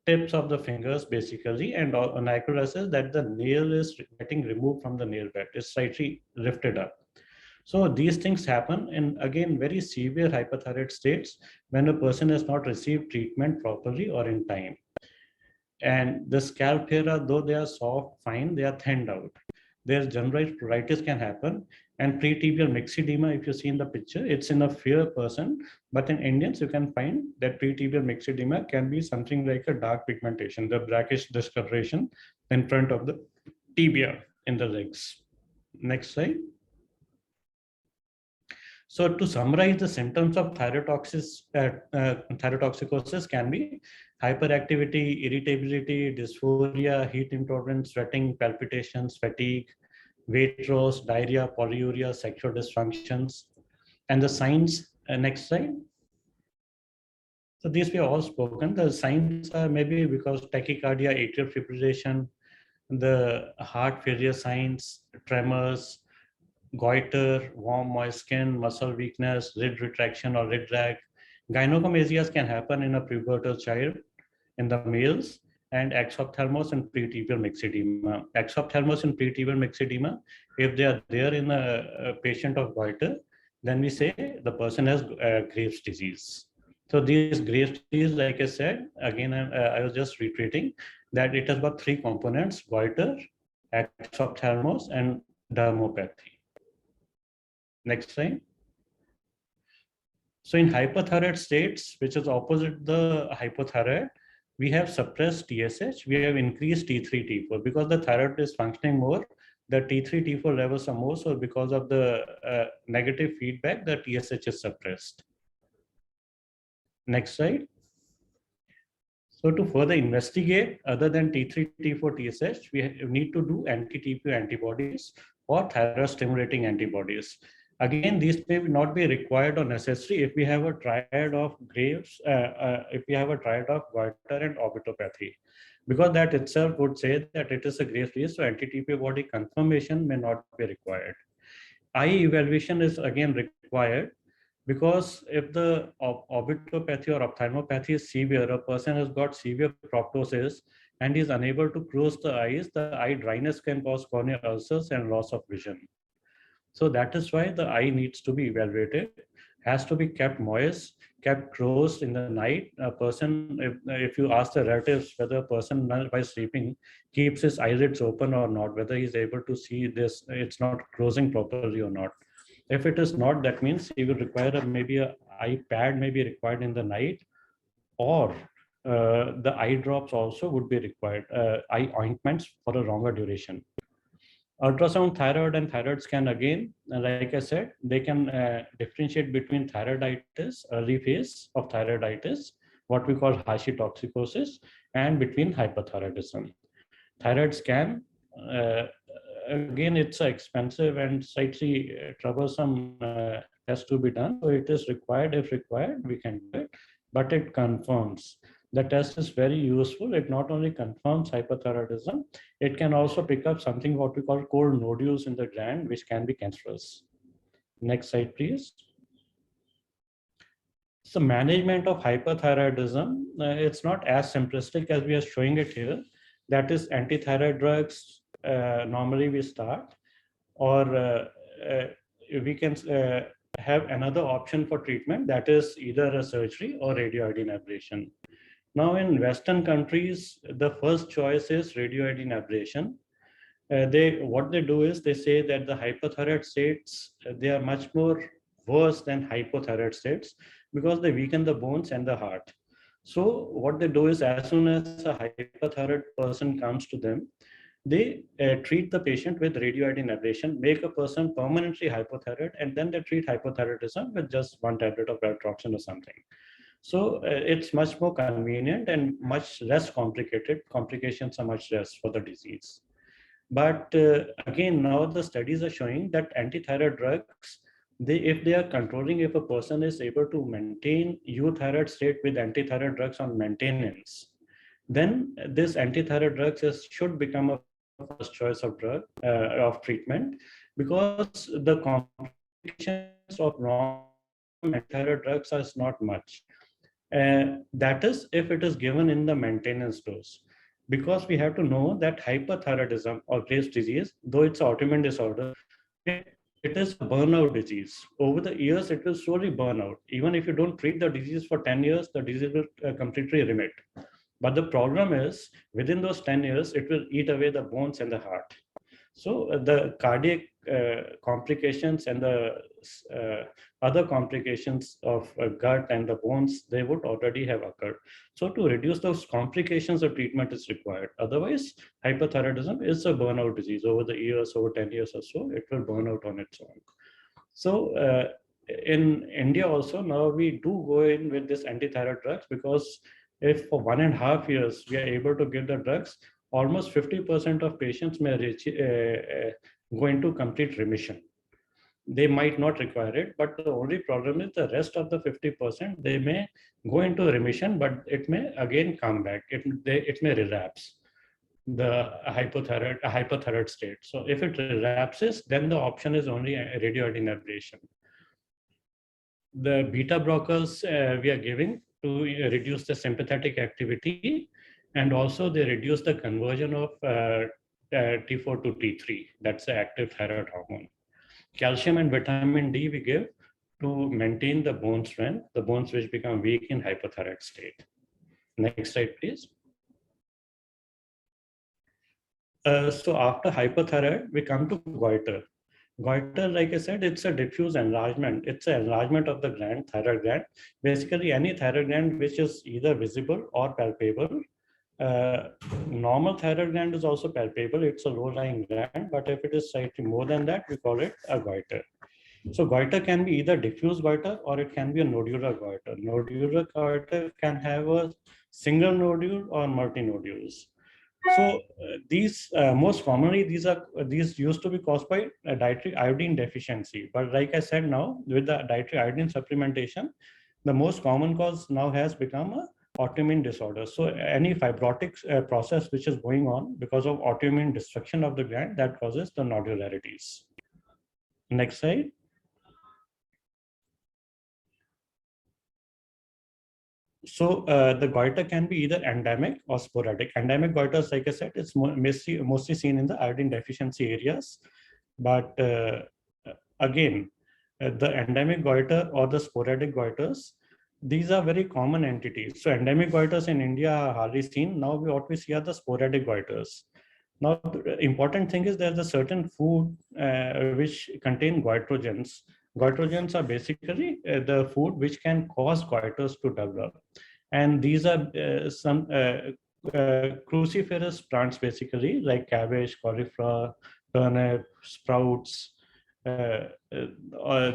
tips of the fingers, basically, and onychoresis, that the nail is getting removed from the nail bed. It's slightly lifted up. So these things happen in, again, very severe hypothyroid states when a person has not received treatment properly or in time. And the scalp hair, though they are soft, fine, they are thinned out. Their generalized pruritus can happen. And pretibial myxedema, if you see in the picture, it's in a fair person. But in Indians, you can find that pretibial myxedema can be something like a dark pigmentation, the brackish discoloration in front of the tibia in the legs. Next slide. So to summarize, the symptoms of thyrotoxicosis can be hyperactivity, irritability, dysphoria, heat intolerance, sweating, palpitations, fatigue, weight loss, diarrhea, polyuria, sexual dysfunctions. And the signs, next slide. So these we all spoken. The signs are maybe because tachycardia, atrial fibrillation, the heart failure signs, tremors, goiter, warm, moist skin, muscle weakness, lid retraction or lid drag. Gynecomastia can happen in a pubertal child, in the males, and exophthalmos and pretibial myxedema. Exophthalmos and pretibial myxedema, if they are there in a patient of goiter, then we say the person has Graves' disease. So these Graves' disease, like I said, again, I was just reiterating that it has got three components: goiter, exophthalmos, and dermopathy. Next slide. So in hypothyroid states, which is opposite the hypothyroid, we have suppressed TSH, we have increased T3, T4. Because the thyroid is functioning more, the T3, T4 levels are more, so because of the negative feedback, the TSH is suppressed. Next slide. So to further investigate, other than T3, T4, TSH, we need to do anti-TPO antibodies or thyroid stimulating antibodies. Again, these may not be required or necessary if we have a triad of Graves, if we have a triad of goiter and orbitopathy, because that itself would say that it is a Graves' disease, so anti-TPO body confirmation may not be required. Eye evaluation is again required, because if the orbitopathy or ophthalmopathy is severe, a person has got severe proptosis and is unable to close the eyes, the eye dryness can cause corneal ulcers and loss of vision. So that is why the eye needs to be evaluated, has to be kept moist, kept closed in the night. A person, if you ask the relatives whether a person by sleeping keeps his eyelids open or not, whether he's able to see this, it's not closing properly or not. If it is not, that means he will require maybe an eye pad may be required in the night, or the eye drops also would be required, eye ointments for a longer duration. Ultrasound thyroid and thyroid scan, again, like I said, they can differentiate between thyroiditis, early phase of thyroiditis, what we call hashimotoxicosis, and between hypothyroidism. Thyroid scan, again, it's expensive and slightly troublesome test to be done. So it is required. If required, we can do it, but it confirms. The test is very useful. It not only confirms hypothyroidism, it can also pick up something what we call cold nodules in the gland, which can be cancerous. Next slide, please. So management of hyperthyroidism, it's not as simplistic as we are showing it here. That is anti-thyroid drugs, normally we start, or we can have another option for treatment, that is either a surgery or radioiodine ablation. Now in Western countries, the first choice is radioiodine ablation. What they do is they say that the hypothyroid states, they are much more worse than hypothyroid states because they weaken the bones and the heart. So what they do is as soon as a hypothyroid person comes to them, they treat the patient with radioiodine ablation, make a person permanently hypothyroid, and then they treat hypothyroidism with just one tablet of valproxen or something. So it's much more convenient and much less complicated. Complications are much less for the disease. But again, now the studies are showing that anti-thyroid drugs, if they are controlling, if a person is able to maintain euthyroid state with anti-thyroid drugs on maintenance, then this anti-thyroid drugs should become a first choice of drug of treatment, because the complications of wrong anti-thyroid drugs is not much. That is if it is given in the maintenance dose, because we have to know that hyperthyroidism or Graves' disease, though it's an autoimmune disorder, it is a burnout disease. Over the years, it will slowly burn out. Even if you don't treat the disease for 10 years, the disease will completely remit. But the problem is, within those 10 years, it will eat away the bones and the heart. So the cardiac complications and the other complications of gut and the bones, they would already have occurred. So to reduce those complications, of treatment is required. Otherwise, hyperthyroidism is a burnout disease. Over the years, over 10 years or so, it will burn out on its own. So in India also, now we do go in with this anti-thyroid drugs, because if for 1.5 years we are able to give the drugs, almost 50% of patients may go into complete remission. They might not require it, but the only problem is the rest of the 50%, they may go into remission, but it may again come back. It may relapse the hypothyroid state. So if it relapses, then the option is only radioiodine ablation. The beta blockers we are giving to reduce the sympathetic activity, and also they reduce the conversion of T4 to T3. That's the active thyroid hormone. Calcium and vitamin D we give to maintain the bone strength, the bones which become weak in hypothyroid state. Next slide, please. So after hypothyroid, we come to goiter. Goiter, like I said, it's a diffuse enlargement. It's an enlargement of the gland, thyroid gland. Basically, any thyroid gland which is either visible or palpable. Normal thyroid gland is also palpable. It's a low-lying gland, but if it is slightly more than that, we call it a goiter. So goiter can be either diffuse goiter or it can be a nodular goiter. Nodular goiter can have a single nodule or multi-nodules. So these most commonly these used to be caused by a dietary iodine deficiency. But like I said, now with the dietary iodine supplementation, the most common cause now has become a autoimmune disorder. So any fibrotic process which is going on because of autoimmune destruction of the gland, that causes the nodularities. Next slide. So the goiter can be either endemic or sporadic. Endemic goiters, like I said, it's mostly seen in the iodine deficiency areas. But again, the endemic goiter or the sporadic goiters, these are very common entities. So endemic goiters in India are hardly seen. Now what we see are the sporadic goiters. Now, the important thing is there's a certain food which contain goitrogens. Goitrogens are basically the food which can cause goiters to develop. And these are some cruciferous plants, basically, like cabbage, cauliflower, turnip, sprouts. All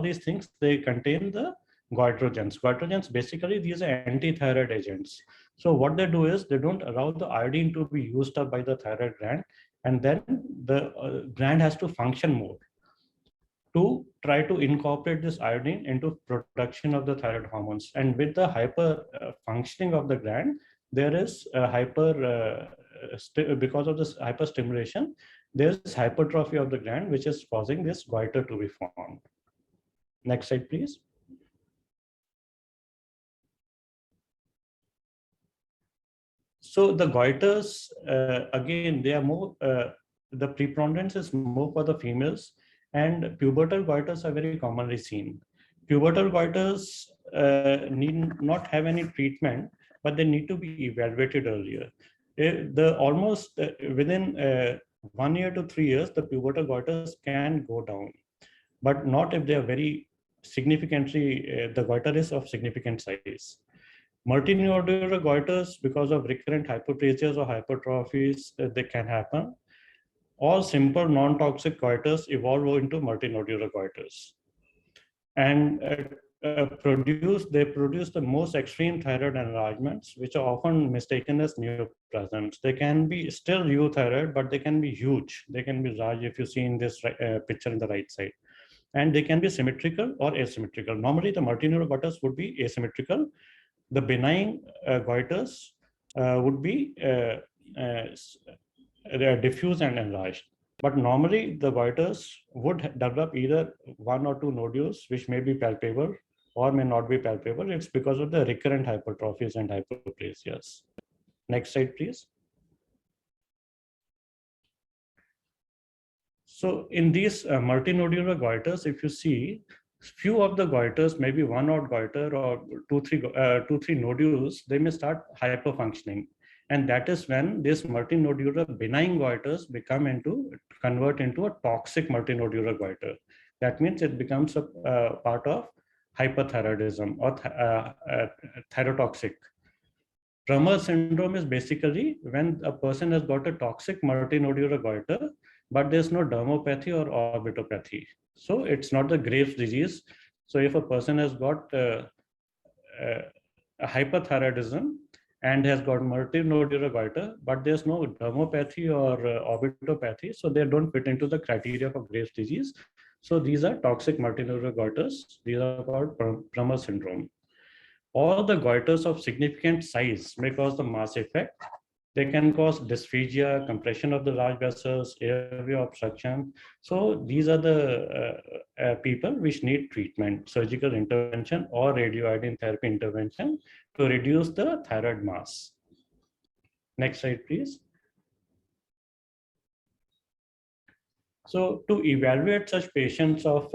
these things, they contain the goitrogens. Goitrogens, basically, these are anti-thyroid agents. So what they do is they don't allow the iodine to be used up by the thyroid gland, and then the gland has to function more to try to incorporate this iodine into production of the thyroid hormones. And with the hyper functioning of the gland, there is because of this hyperstimulation, there's hypertrophy of the gland, which is causing this goiter to be formed. Next slide, please. So the goiters, again, they are more, the preponderance is more for the females, and pubertal goiters are very commonly seen. Pubertal goiters need not have any treatment, but they need to be evaluated earlier. The almost within 1 year to 3 years, the pubertal goiters can go down, but not if they are very significantly, the goiter is of significant size. Multinodular goiters, because of recurrent hyperplasias or hypertrophies, they can happen. All simple non-toxic goiters evolve into multinodular goiters, and they produce the most extreme thyroid enlargements, which are often mistaken as neoplasms. They can be still euthyroid, but they can be huge. They can be large, if you see in this picture in the right side. And they can be symmetrical or asymmetrical. Normally, the multinodular goiters would be asymmetrical. The benign goiters would be diffuse and enlarged. But normally, the goiters would develop either 1 or 2 nodules, which may be palpable or may not be palpable. It's because of the recurrent hypertrophies and hyperplasias. Next slide, please. So in these multinodular goiters, if you see, few of the goiters, maybe 1 odd goiter or 2-3 nodules, they may start hyperfunctioning. And that is when this multinodular benign goiters convert into a toxic multinodular goiter. That means it becomes a part of hyperthyroidism or thyrotoxic. Tremor syndrome is basically when a person has got a toxic multinodular goiter, but there's no dermopathy or orbitopathy. So it's not the Graves' disease. So if a person has got a hyperthyroidism and has got multinodular goiter, but there's no dermopathy or orbitopathy, so they don't fit into the criteria for Graves' disease. So these are toxic multinodular goiters. These are called Tremor syndrome. All the goiters of significant size may cause the mass effect. They can cause dysphagia, compression of the large vessels, airway obstruction. So these are the people which need treatment, surgical intervention or radioiodine therapy intervention to reduce the thyroid mass. Next slide, please. So to evaluate such patients of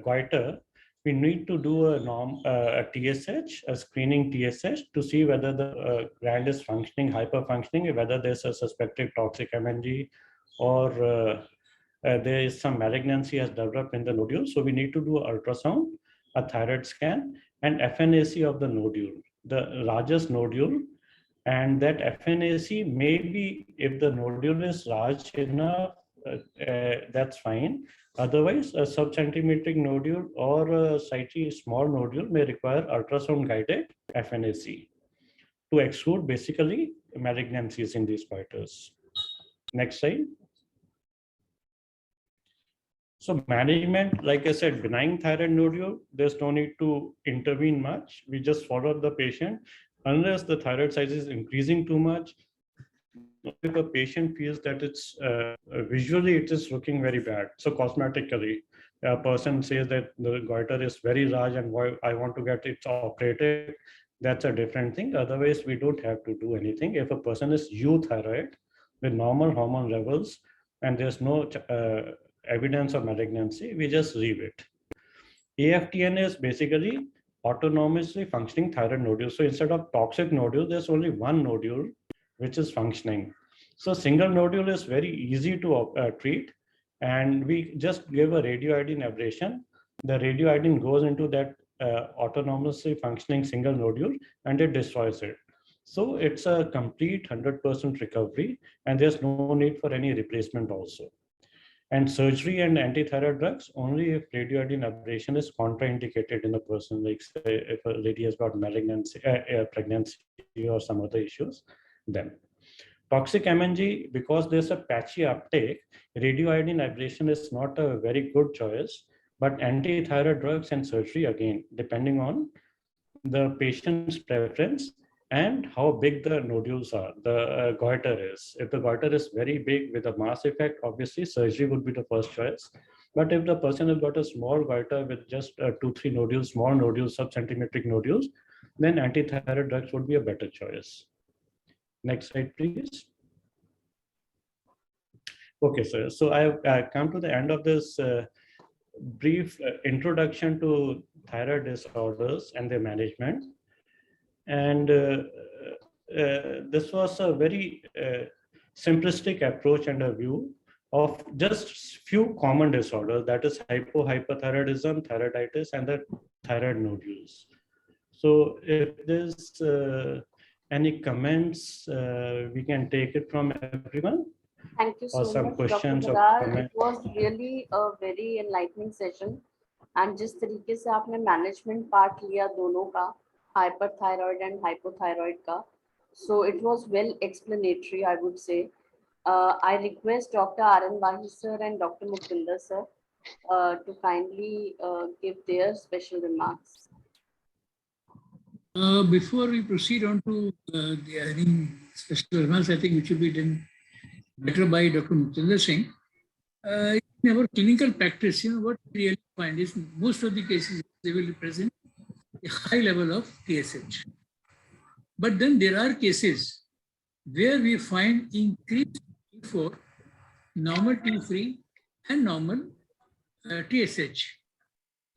goiter, we need to do a TSH, a screening TSH, to see whether the gland is functioning, hyperfunctioning, whether there's a suspected toxic MNG or there is some malignancy has developed in the nodule. So we need to do ultrasound, a thyroid scan, and FNAC of the nodule, the largest nodule. And that FNAC may be, if the nodule is large enough, that's fine. Otherwise, a sub-centimetric nodule or a slightly small nodule may require ultrasound-guided FNAC to exclude basically malignancies in these goiters. Next slide. So management, like I said, benign thyroid nodule, there's no need to intervene much. We just follow the patient. Unless the thyroid size is increasing too much, if a patient feels that it's visually it is looking very bad, so cosmetically a person says that the goiter is very large and I want to get it operated, that's a different thing. Otherwise, we don't have to do anything. If a person is euthyroid with normal hormone levels and there's no evidence of malignancy, we just leave it. AFTN is basically autonomously functioning thyroid nodule. So instead of toxic nodule, there's only one nodule which is functioning. So single nodule is very easy to treat, and we just give a radioiodine ablation. The radioiodine goes into that autonomously functioning single nodule and it destroys it. So it's a complete 100% recovery, and there's no need for any replacement also. And surgery and antithyroid drugs only if radioiodine ablation is contraindicated in a person, like say if a lady has got malignancy, pregnancy or some other issues, then. Toxic MNG, because there's a patchy uptake, radioiodine ablation is not a very good choice, but antithyroid drugs and surgery, again, depending on the patient's preference and how big the nodules are, the goiter is. If the goiter is very big with a mass effect, obviously surgery would be the first choice. But if the person has got a small goiter with just 2-3 nodules, small nodules, sub-centimetric nodules, then antithyroid drugs would be a better choice. Next slide, please. Okay, sir. So I've come to the end of this brief introduction to thyroid disorders and their management. And this was a very simplistic approach and a view of just few common disorders, that is hypothyroidism, thyroiditis, and the thyroid nodules. So if there's any comments, we can take it from everyone. Thank you Or so some much, Dr. questions or BRAR. It comments. was really a very enlightening session. And जिस तरीके से आपने management part लिया दोनों का, हाइपरथायरॉयड and hypothyroid का, so it was well explanatory, I would say. I request Dr. R.N. Vahi sir and Dr. Mukinder sir to kindly give their special remarks. Before we proceed on to the special remarks, I think which will be done better by Dr. Mukinder Singh. In our clinical practice, what we really find is most of the cases they will present a high level of TSH. But then there are cases where we find increased T4, normal T3, and normal TSH.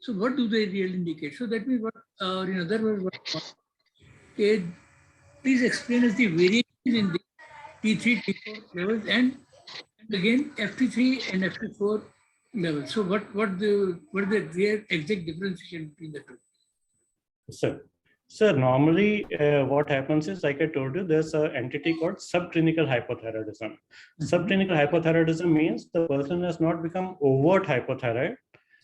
So what do they really indicate? So that means what, or in other words, okay, please explain us the variation in the T3, T4 levels and again FT3 and FT4 levels. So what the real exact differentiation between the two? Sir, normally what happens is, like I told you, there's an entity called subclinical hypothyroidism. Subclinical hypothyroidism means the person has not become overt hypothyroid.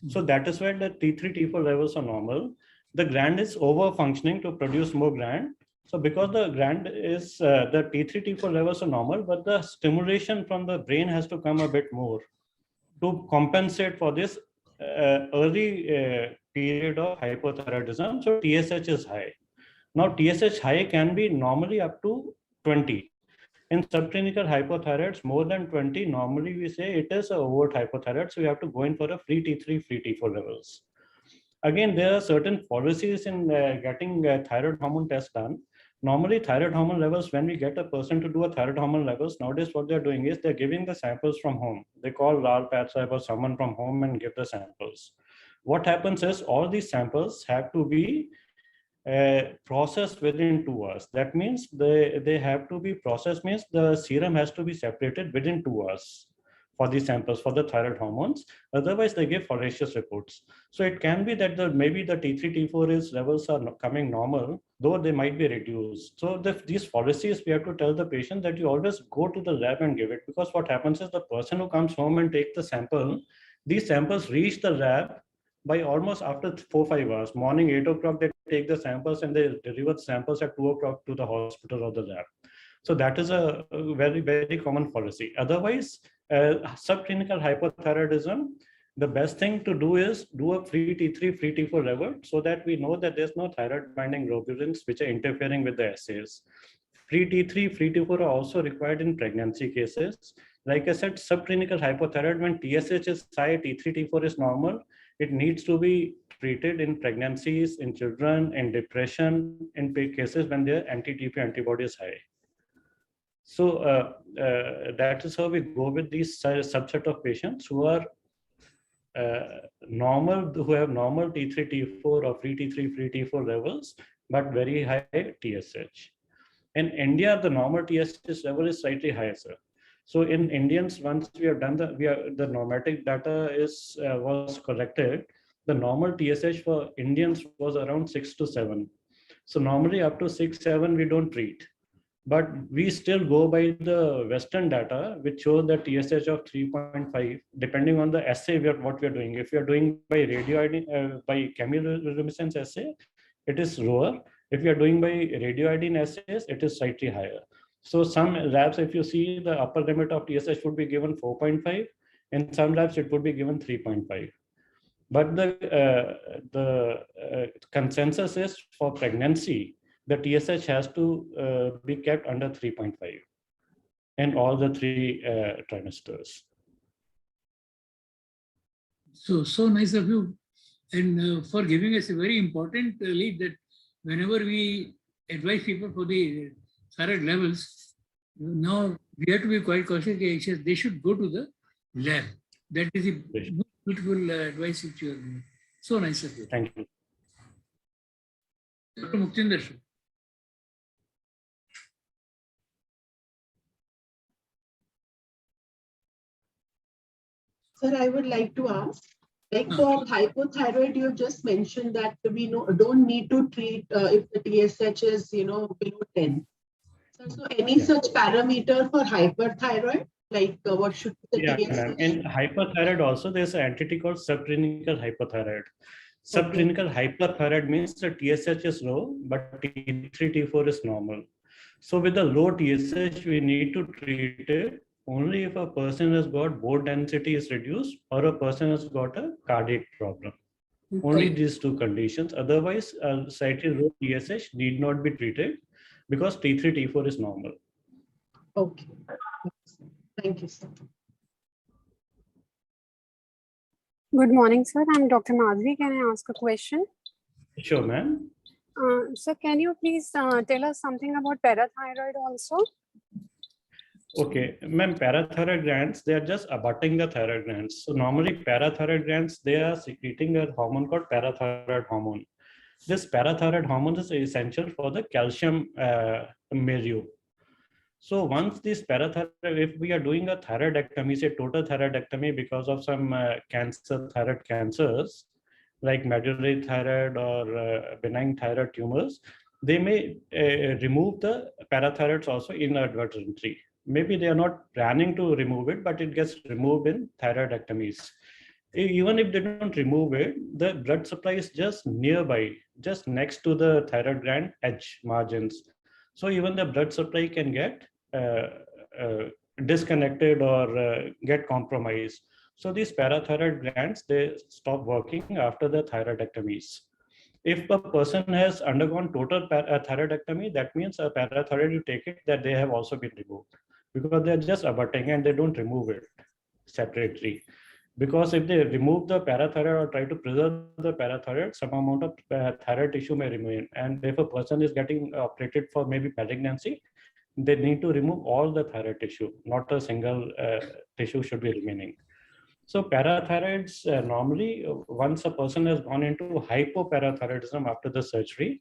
So that is why the T3, T4 levels are normal. The gland is over functioning to produce more gland. So because the gland is, the T3, T4 levels are normal, but the stimulation from the brain has to come a bit more to compensate for this early period of hypothyroidism. So TSH is high. Now TSH high can be normally up to 20. In subclinical hypothyroids, more than 20, normally we say it is a overt hypothyroid. So you have to go in for a free T3, free T4 levels. Again, there are certain policies in getting thyroid hormone test done. Normally, thyroid hormone levels, when we get a person to do a thyroid hormone levels, nowadays what they're doing is they're giving the samples from home. They call Lal Patsaheb or someone from home and give the samples. What happens is all these samples have to be processed within 2 hours. That means they have to be processed, means the serum has to be separated within 2 hours for the samples for the thyroid hormones. Otherwise, they give fallacious reports. So it can be that maybe the T3, T4 levels are coming normal, though they might be reduced. So these policies, we have to tell the patient that you always go to the lab and give it, because what happens is the person who comes home and takes the sample, these samples reach the lab by almost after 4-5 hours. Morning 8 o'clock, they take the samples and they deliver the samples at 2 o'clock to the hospital or the lab. So that is a very, very common policy. Otherwise, subclinical hypothyroidism, the best thing to do is do a free T3, free T4 level so that we know that there's no thyroid binding globulins which are interfering with the assays. Free T3, free T4 are also required in pregnancy cases. Like I said, subclinical hypothyroid, when TSH is high, T3, T4 is normal, it needs to be treated in pregnancies, in children, in depression, in cases when their anti-TP antibody is high. So that is how we go with these subset of patients who are normal, who have normal T3, T4 or free T3, free T4 levels, but very high TSH. In India, the normal TSH level is slightly higher, sir. So in Indians, once we have done the normative data was collected, the normal TSH for Indians was around 6 to 7. So normally up to 6, 7, we don't treat. But we still go by the Western data, which shows the TSH of 3.5, depending on the assay what we are doing. If we are doing by radioiodine, by chemiluminescence assay, it is lower. If you are doing by radioiodine assays, it is slightly higher. So some labs, if you see, the upper limit of TSH would be given 4.5. In some labs, it would be given 3.5. But the consensus is for pregnancy, the TSH has to be kept under 3.5 in all the 3 trimesters. So nice of you, and for giving us a very important lead that whenever we advise people for the thyroid levels, Now we have to be quite cautious. They should go to the lab. That is the beautiful advice which you are giving. So nice of you. Thank you. Dr. Muktinder. Sir, I would like to ask, like for hypothyroid, you just mentioned that we don't need to treat if the TSH is, below 10. So any such parameter for hyperthyroid, like what should be the TSH? In hyperthyroid also there's an entity called subclinical hyperthyroid. Subclinical hyperthyroid means the TSH is low, but T3, T4 is normal. So with the low TSH, we need to treat it only if a person has got bone density is reduced or a person has got a cardiac problem. Only these two conditions. Otherwise, slightly low TSH need not be treated because T3, T4 is normal. Okay. Thank you, sir. Good morning, sir. I'm Dr. Madhuri. Can I ask a question? Sure, ma'am. Sir, can you please tell us something about parathyroid also? Okay, ma'am, parathyroid glands, they are just abutting the thyroid glands. So normally parathyroid glands, they are secreting a hormone called parathyroid hormone. This parathyroid hormone is essential for the calcium milieu. So once this parathyroid, if we are doing a thyroidectomy, say total thyroidectomy because of some thyroid cancers, like medullary thyroid or benign thyroid tumors, they may remove the parathyroids also inadvertently. Maybe they are not planning to remove it, but it gets removed in thyroidectomies. Even if they don't remove it, the blood supply is just nearby, just next to the thyroid gland edge margins. So even the blood supply can get disconnected or get compromised. So these parathyroid glands, they stop working after the thyroidectomies. If a person has undergone total thyroidectomy, that means a parathyroid, you take it that they have also been removed because they're just abutting and they don't remove it separately. Because if they remove the parathyroid or try to preserve the parathyroid, some amount of thyroid tissue may remain. And if a person is getting operated for maybe malignancy, they need to remove all the thyroid tissue, not a single tissue should be remaining. So parathyroids, normally, once a person has gone into hypoparathyroidism after the surgery,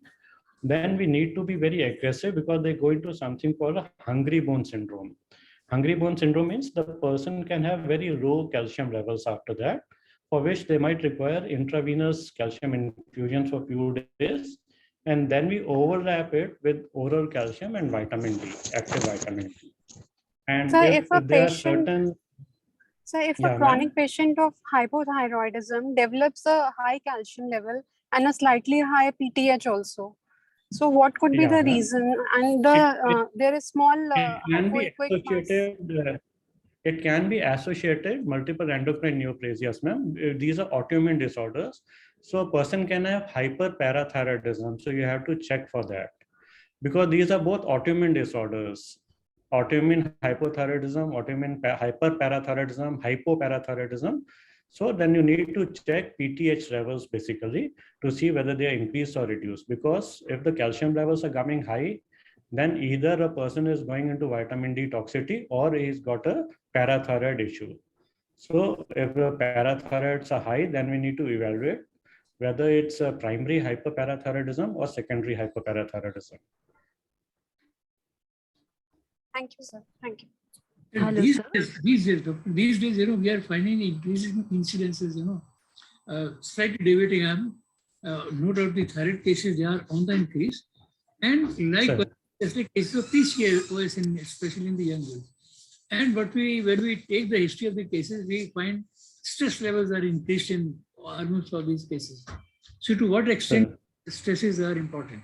then we need to be very aggressive because they go into something called a hungry bone syndrome. Hungry bone syndrome means the person can have very low calcium levels after that, for which they might require intravenous calcium infusions for a few days. And then we overlap it with oral calcium and vitamin D, active vitamin D. And So if there are certain... So if a chronic patient of hypothyroidism develops a high calcium level and a slightly high PTH also, so what could be the reason? And there is small hypoequic mass. It can be associated multiple endocrine neoplasias, ma'am. These are autoimmune disorders. So a person can have hyperparathyroidism. So you have to check for that because these are both autoimmune disorders. Autoimmune hypothyroidism, autoimmune hyperparathyroidism, hypoparathyroidism. So then you need to check PTH levels basically to see whether they are increased or reduced. Because if the calcium levels are coming high, then either a person is going into vitamin D toxicity or he's got a parathyroid issue. So if the parathyroids are high, then we need to evaluate whether it's a primary hyperparathyroidism or secondary hyperparathyroidism. Thank you, sir. Thank you. These days, we are finding increasing incidences, slightly deviating. No doubt the thyroid cases, they are on the increase. And like cases of PCOS, especially in the young girls. And when we take the history of the cases, we find stress levels are increased in almost all these cases. So to what extent stresses are important?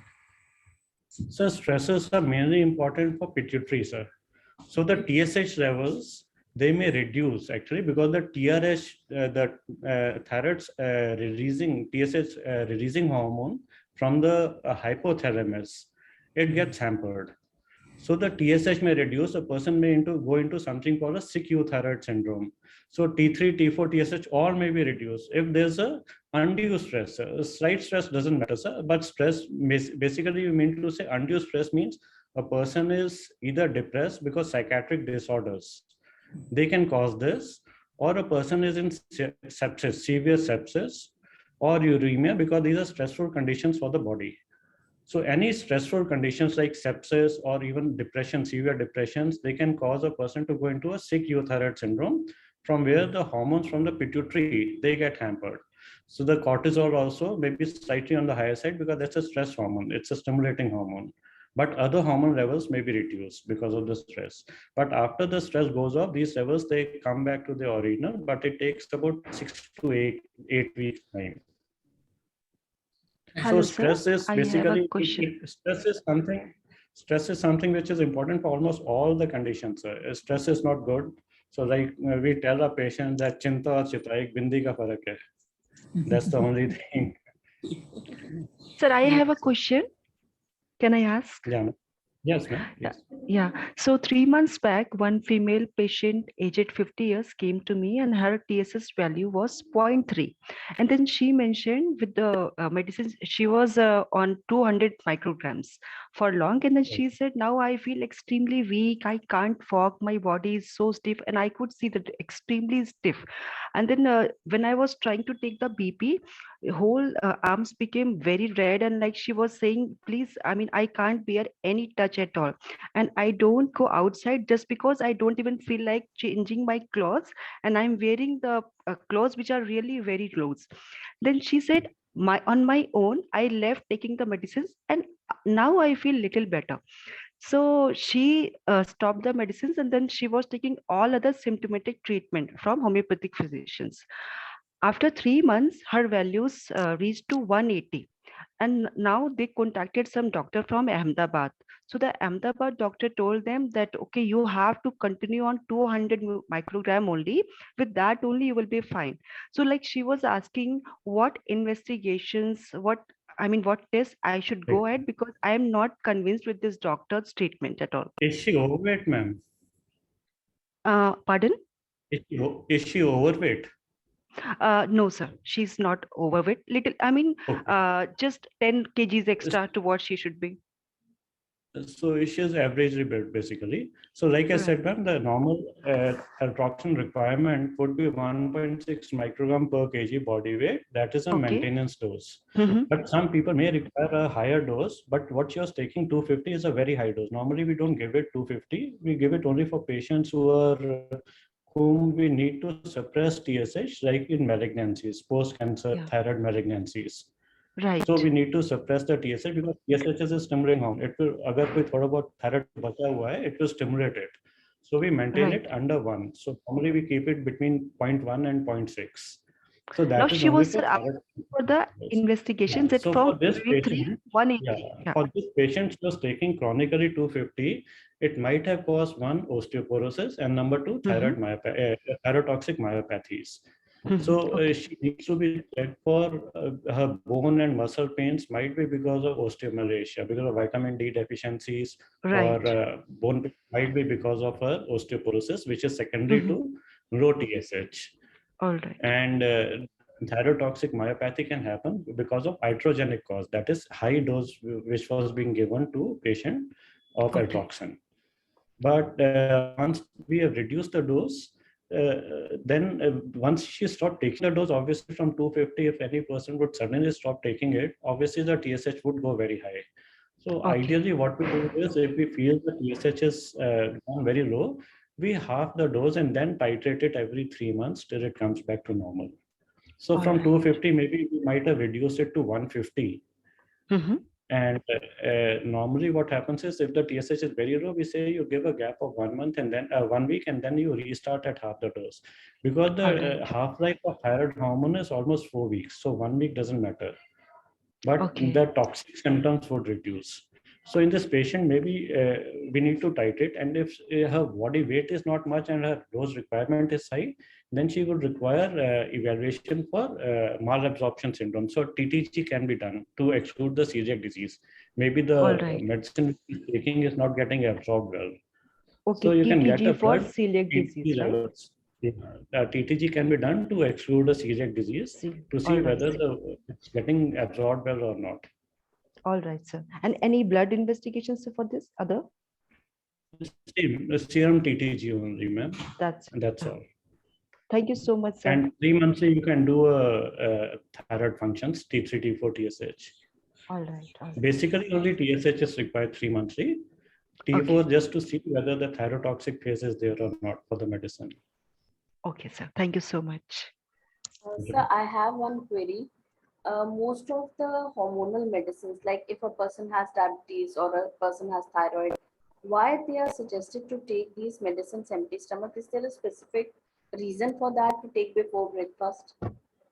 So stresses are mainly important for pituitary, sir. So the TSH levels, they may reduce actually because the TRH, thyroid's releasing TSH releasing hormone from the hypothalamus, it gets hampered. So the TSH may reduce, a person may go into something called a sick euthyroid syndrome. So T3, T4, TSH all may be reduced. If there's a undue stress, slight stress doesn't matter, sir, but stress, basically you mean to say undue stress means a person is either depressed because psychiatric disorders, they can cause this, or a person is in sepsis, severe sepsis, or uremia, because these are stressful conditions for the body. So any stressful conditions like sepsis or even depression, severe depressions, they can cause a person to go into a sick euthyroid syndrome, from where the hormones from the pituitary, they get hampered. So the cortisol also may be slightly on the higher side because that's a stress hormone. It's a stimulating hormone. But other hormone levels may be reduced because of the stress. But after the stress goes off, these levels, they come back to the original, but it takes about 6 to 8 weeks time. Hello, so stress sir. is I basically, have a question. Stress is something which is important for almost all the conditions. Stress is not good. So like we tell a patient that chinta or chita ek bindi ka farak hai. That's the only thing. Sir, I have a question. Can I ask? Yeah. Yes, ma'am. Yes. Yeah. So 3 months back, one female patient aged 50 years came to me and her TSS value was 0.3. And then she mentioned with the medicines, she was on 200 micrograms for long. And then she said, now I feel extremely weak. I can't walk. My body is so stiff. And I could see that extremely stiff. And then when I was trying to take the BP, whole arms became very red. And like she was saying, please, I mean, I can't bear any touch at all, and I don't go outside just because I don't even feel like changing my clothes, and I'm wearing the clothes which are really very close. Then she said, on my own I left taking the medicines, and now I feel little better. So she stopped the medicines, and then she was taking all other symptomatic treatment from homeopathic physicians. After 3 months her values reached to 180, and now they contacted some doctor from Ahmedabad. So the Ahmedabad doctor told them that, okay, you have to continue on 200 microgram only. With that only you will be fine. So like she was asking what investigations, what tests I should go ahead, because I am not convinced with this doctor's treatment at all. Is she overweight, ma'am? Pardon? Is she overweight? No, sir. She's not overweight. Little, I mean, Okay. just 10 kgs extra to what she should be. So she is averagely built basically. So like I said, ma'am, the normal allotoxin requirement would be 1.6 microgram per kg body weight. That is a maintenance dose. But some people may require a higher dose, but what you're taking 250 is a very high dose. Normally we don't give it 250. We give it only for patients whom we need to suppress TSH, like in malignancies, post-cancer thyroid malignancies. Right. So we need to suppress the TSH because TSH is a stimulating hormone. It will, agar koi thoda bahut thyroid bacha hua hai, it will stimulate it. So we maintain it under 1. So normally we keep it between 0.1 and 0.6. So that now is she only was for thyroid. For the investigations, yeah. it So from for this 3, patient, 180. for this patient who was taking chronically 250, it might have caused 1, osteoporosis, and number 2, thyrotoxic myopathies. So she needs to be checked for her bone and muscle pains, might be because of osteomalacia, because of vitamin D deficiencies, or bone pain might be because of her osteoporosis, which is secondary to low TSH. All right. And thyrotoxic myopathy can happen because of iatrogenic cause, that is high dose which was being given to patient of allotoxin. But once we have reduced the dose, then once she stopped taking the dose, obviously from 250, if any person would suddenly stop taking it, obviously the TSH would go very high. So ideally what we do is, if we feel the TSH is gone very low, we half the dose and then titrate it every 3 months till it comes back to normal. So from 250, maybe we might have reduced it to 150. And normally what happens is, if the TSH is very low, we say you give a gap of 1 month and then 1 week, and then you restart at half the dose, because the half-life of thyroid hormone is almost 4 weeks. So 1 week doesn't matter, but the toxic symptoms would reduce. So in this patient, maybe we need to titrate, and if her body weight is not much and her dose requirement is high, then she would require evaluation for malabsorption syndrome. So TTG can be done to exclude the celiac disease. Maybe the medicine she's taking is not getting absorbed well. So you can get a blood celiac disease, levels. TTG can be done to exclude a celiac disease to see whether it's getting absorbed well or not. All right, sir. And any blood investigations for this other? Same, the serum TTG only, ma'am. That's all. Thank you so much, sir. And 3 monthly, you can do a thyroid functions, T3, T4, TSH. All right. Basically, only TSH is required 3 monthly. T4 just to see whether the thyrotoxic phase is there or not for the medicine. Okay, sir. Thank you so much. Sir, I have one query. Most of the hormonal medicines, like if a person has diabetes or a person has thyroid, why they are suggested to take these medicines empty stomach? Is there a specific reason for that to take before breakfast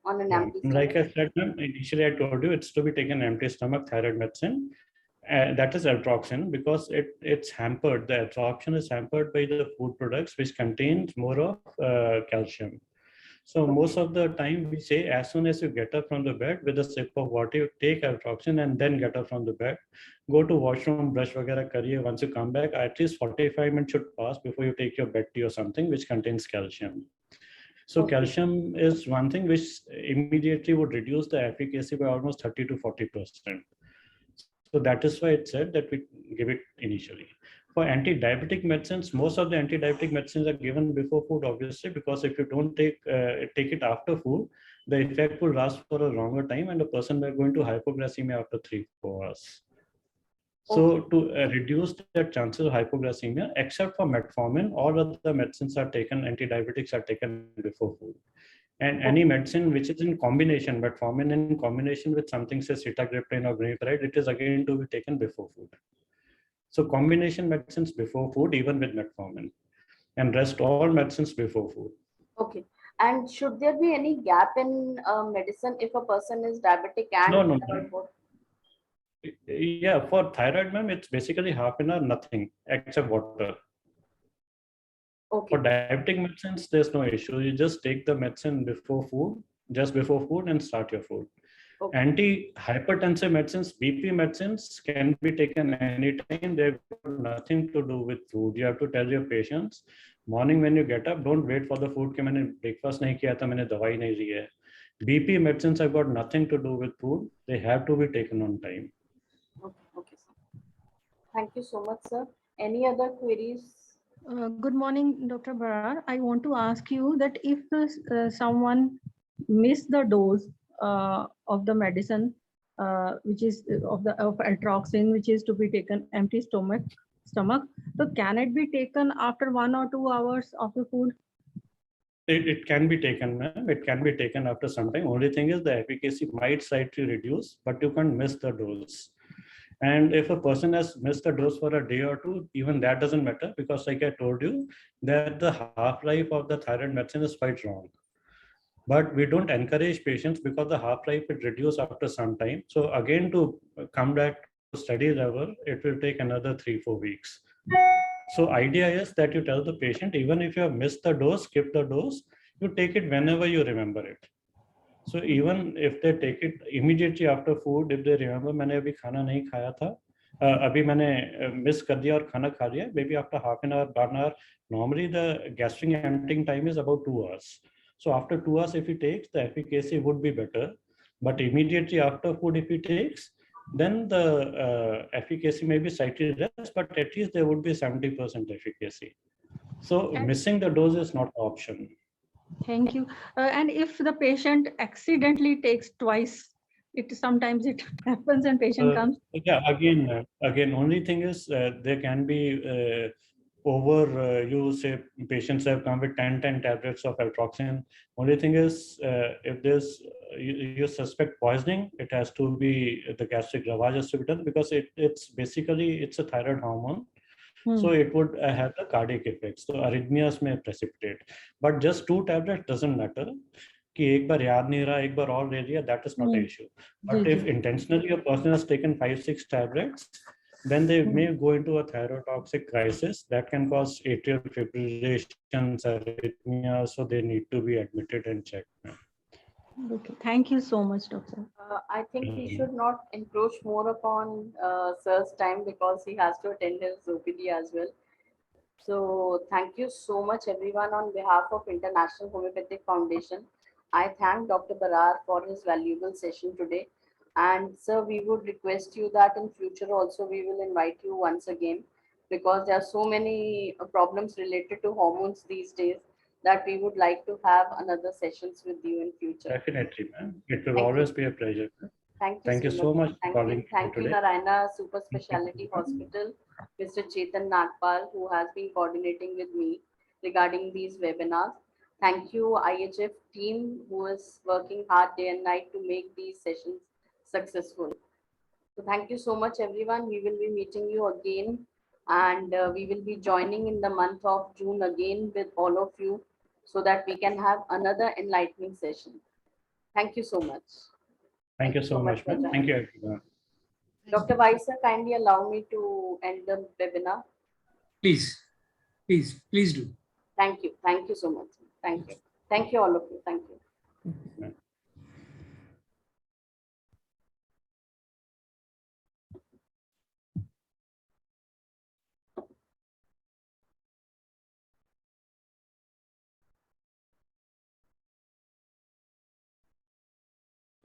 on an empty stomach? Like I said, initially I told you it's to be taken empty stomach thyroid medicine. That is altroxin, because it's hampered. The absorption is hampered by the food products which contains more of calcium. So most of the time we say, as soon as you get up from the bed with a sip of water, you take altroxin and then get up from the bed, go to washroom, brush vagara kariye. Once you come back, at least 45 minutes should pass before you take your bed tea or something which contains calcium. So calcium is one thing which immediately would reduce the efficacy by almost 30 to 40%. So that is why it said that we give it initially. For anti-diabetic medicines, most of the anti-diabetic medicines are given before food, obviously, because if you don't take it after food, the effect will last for a longer time and the person will go into hypoglycemia after 3-4 hours. So to reduce the chances of hypoglycemia, except for metformin, all other medicines are taken, anti-diabetics are taken before food. And any medicine which is in combination, metformin in combination with something, say sitagliptin or glimepiride, it is again to be taken before food. So combination medicines before food, even with metformin, and rest all medicines before food. Okay. And should there be any gap in medicine if a person is diabetic and No. Yeah, for thyroid, ma'am, it's basically half an hour, nothing except water. Okay. For diabetic medicines, there's no issue. You just take the medicine before food, just before food, and start your food. Okay. Anti-hypertensive medicines, BP medicines can be taken anytime. They've got nothing to do with food. You have to tell your patients, morning when you get up, don't wait for the food. कि मैंने breakfast नहीं किया था, मैंने दवाई नहीं ली है. BP medicines have got nothing to do with food. They have to be taken on time. Okay, sir. Thank you so much, sir. Any other queries? Good morning, Dr. BRAR. I want to ask you that if someone missed the dose of the medicine, which is of altroxin, which is to be taken empty stomach, so can it be taken after 1 or 2 hours of the food? It can be taken, ma'am. It can be taken after some time. Only thing is the efficacy might slightly reduce, but you can't miss the dose. And if a person has missed the dose for a day or two, even that doesn't matter, because like I told you, that the half-life of the thyroid medicine is quite long. But we don't encourage patients because the half-life will reduce after some time. So again, to come back to study level, it will take another 3-4 weeks. So idea is that you tell the patient, even if you have missed the dose, skip the dose, you take it whenever you remember it. So even if they take it immediately after food, if they remember, मैंने अभी खाना नहीं खाया था, अभी मैंने miss कर दिया और खाना खा लिया, maybe after half an hour, 1 hour. Normally the gastric emptying time is about 2 hours. So after 2 hours, if he takes, the efficacy would be better. But immediately after food, if he takes, then the efficacy may be slightly less, but at least there would be 70% efficacy. So missing the dose is not an option. Thank you. And if the patient accidentally takes twice, sometimes it happens and patient comes. Yeah, again, only thing is there can be you say patients have come with 10 tablets of altroxin. Only thing is if there's you suspect poisoning, it has to be the gastric lavage has to be done, because it's basically a thyroid hormone. So it would have the cardiac effects. So arrhythmias may precipitate. But just 2 tablets doesn't matter. कि एक बार याद नहीं रहा, एक बार और ले लिया, that is not an issue. But if intentionally a person has taken 5-6 tablets, then they may go into a thyrotoxic crisis that can cause atrial fibrillations, arrhythmia, so they need to be admitted and checked. Okay, thank you so much, doctor. I think we should not encroach more upon sir's time, because he has to attend his OPD as well. So thank you so much, everyone, on behalf of International Homoeopathic Foundation. I thank Dr. BRAR for his valuable session today. And sir, we would request you that in future also we will invite you once again, because there are so many problems related to hormones these days that we would like to have another sessions with you in future. Definitely, ma'am. It will Thank always you. be a pleasure. Thank you so much. For calling me Thank you, today. Narayna Superspeciality Hospital, Mr. Chetan Nagpal, who has been coordinating with me regarding these webinars. Thank you, IHF team, who is working hard day and night to make these sessions successful. So thank you so much, everyone. We will be meeting you again, and we will be joining in the month of June again with all of you, so that we can have another enlightening session. Thank you so much. Thank you so much, ma'am. Thank you, everyone. Dr. Vaisa, kindly allow me to end the webinar. Please, please do. Thank you. Thank you so much. Thank you. Thank you, all of you. Thank you.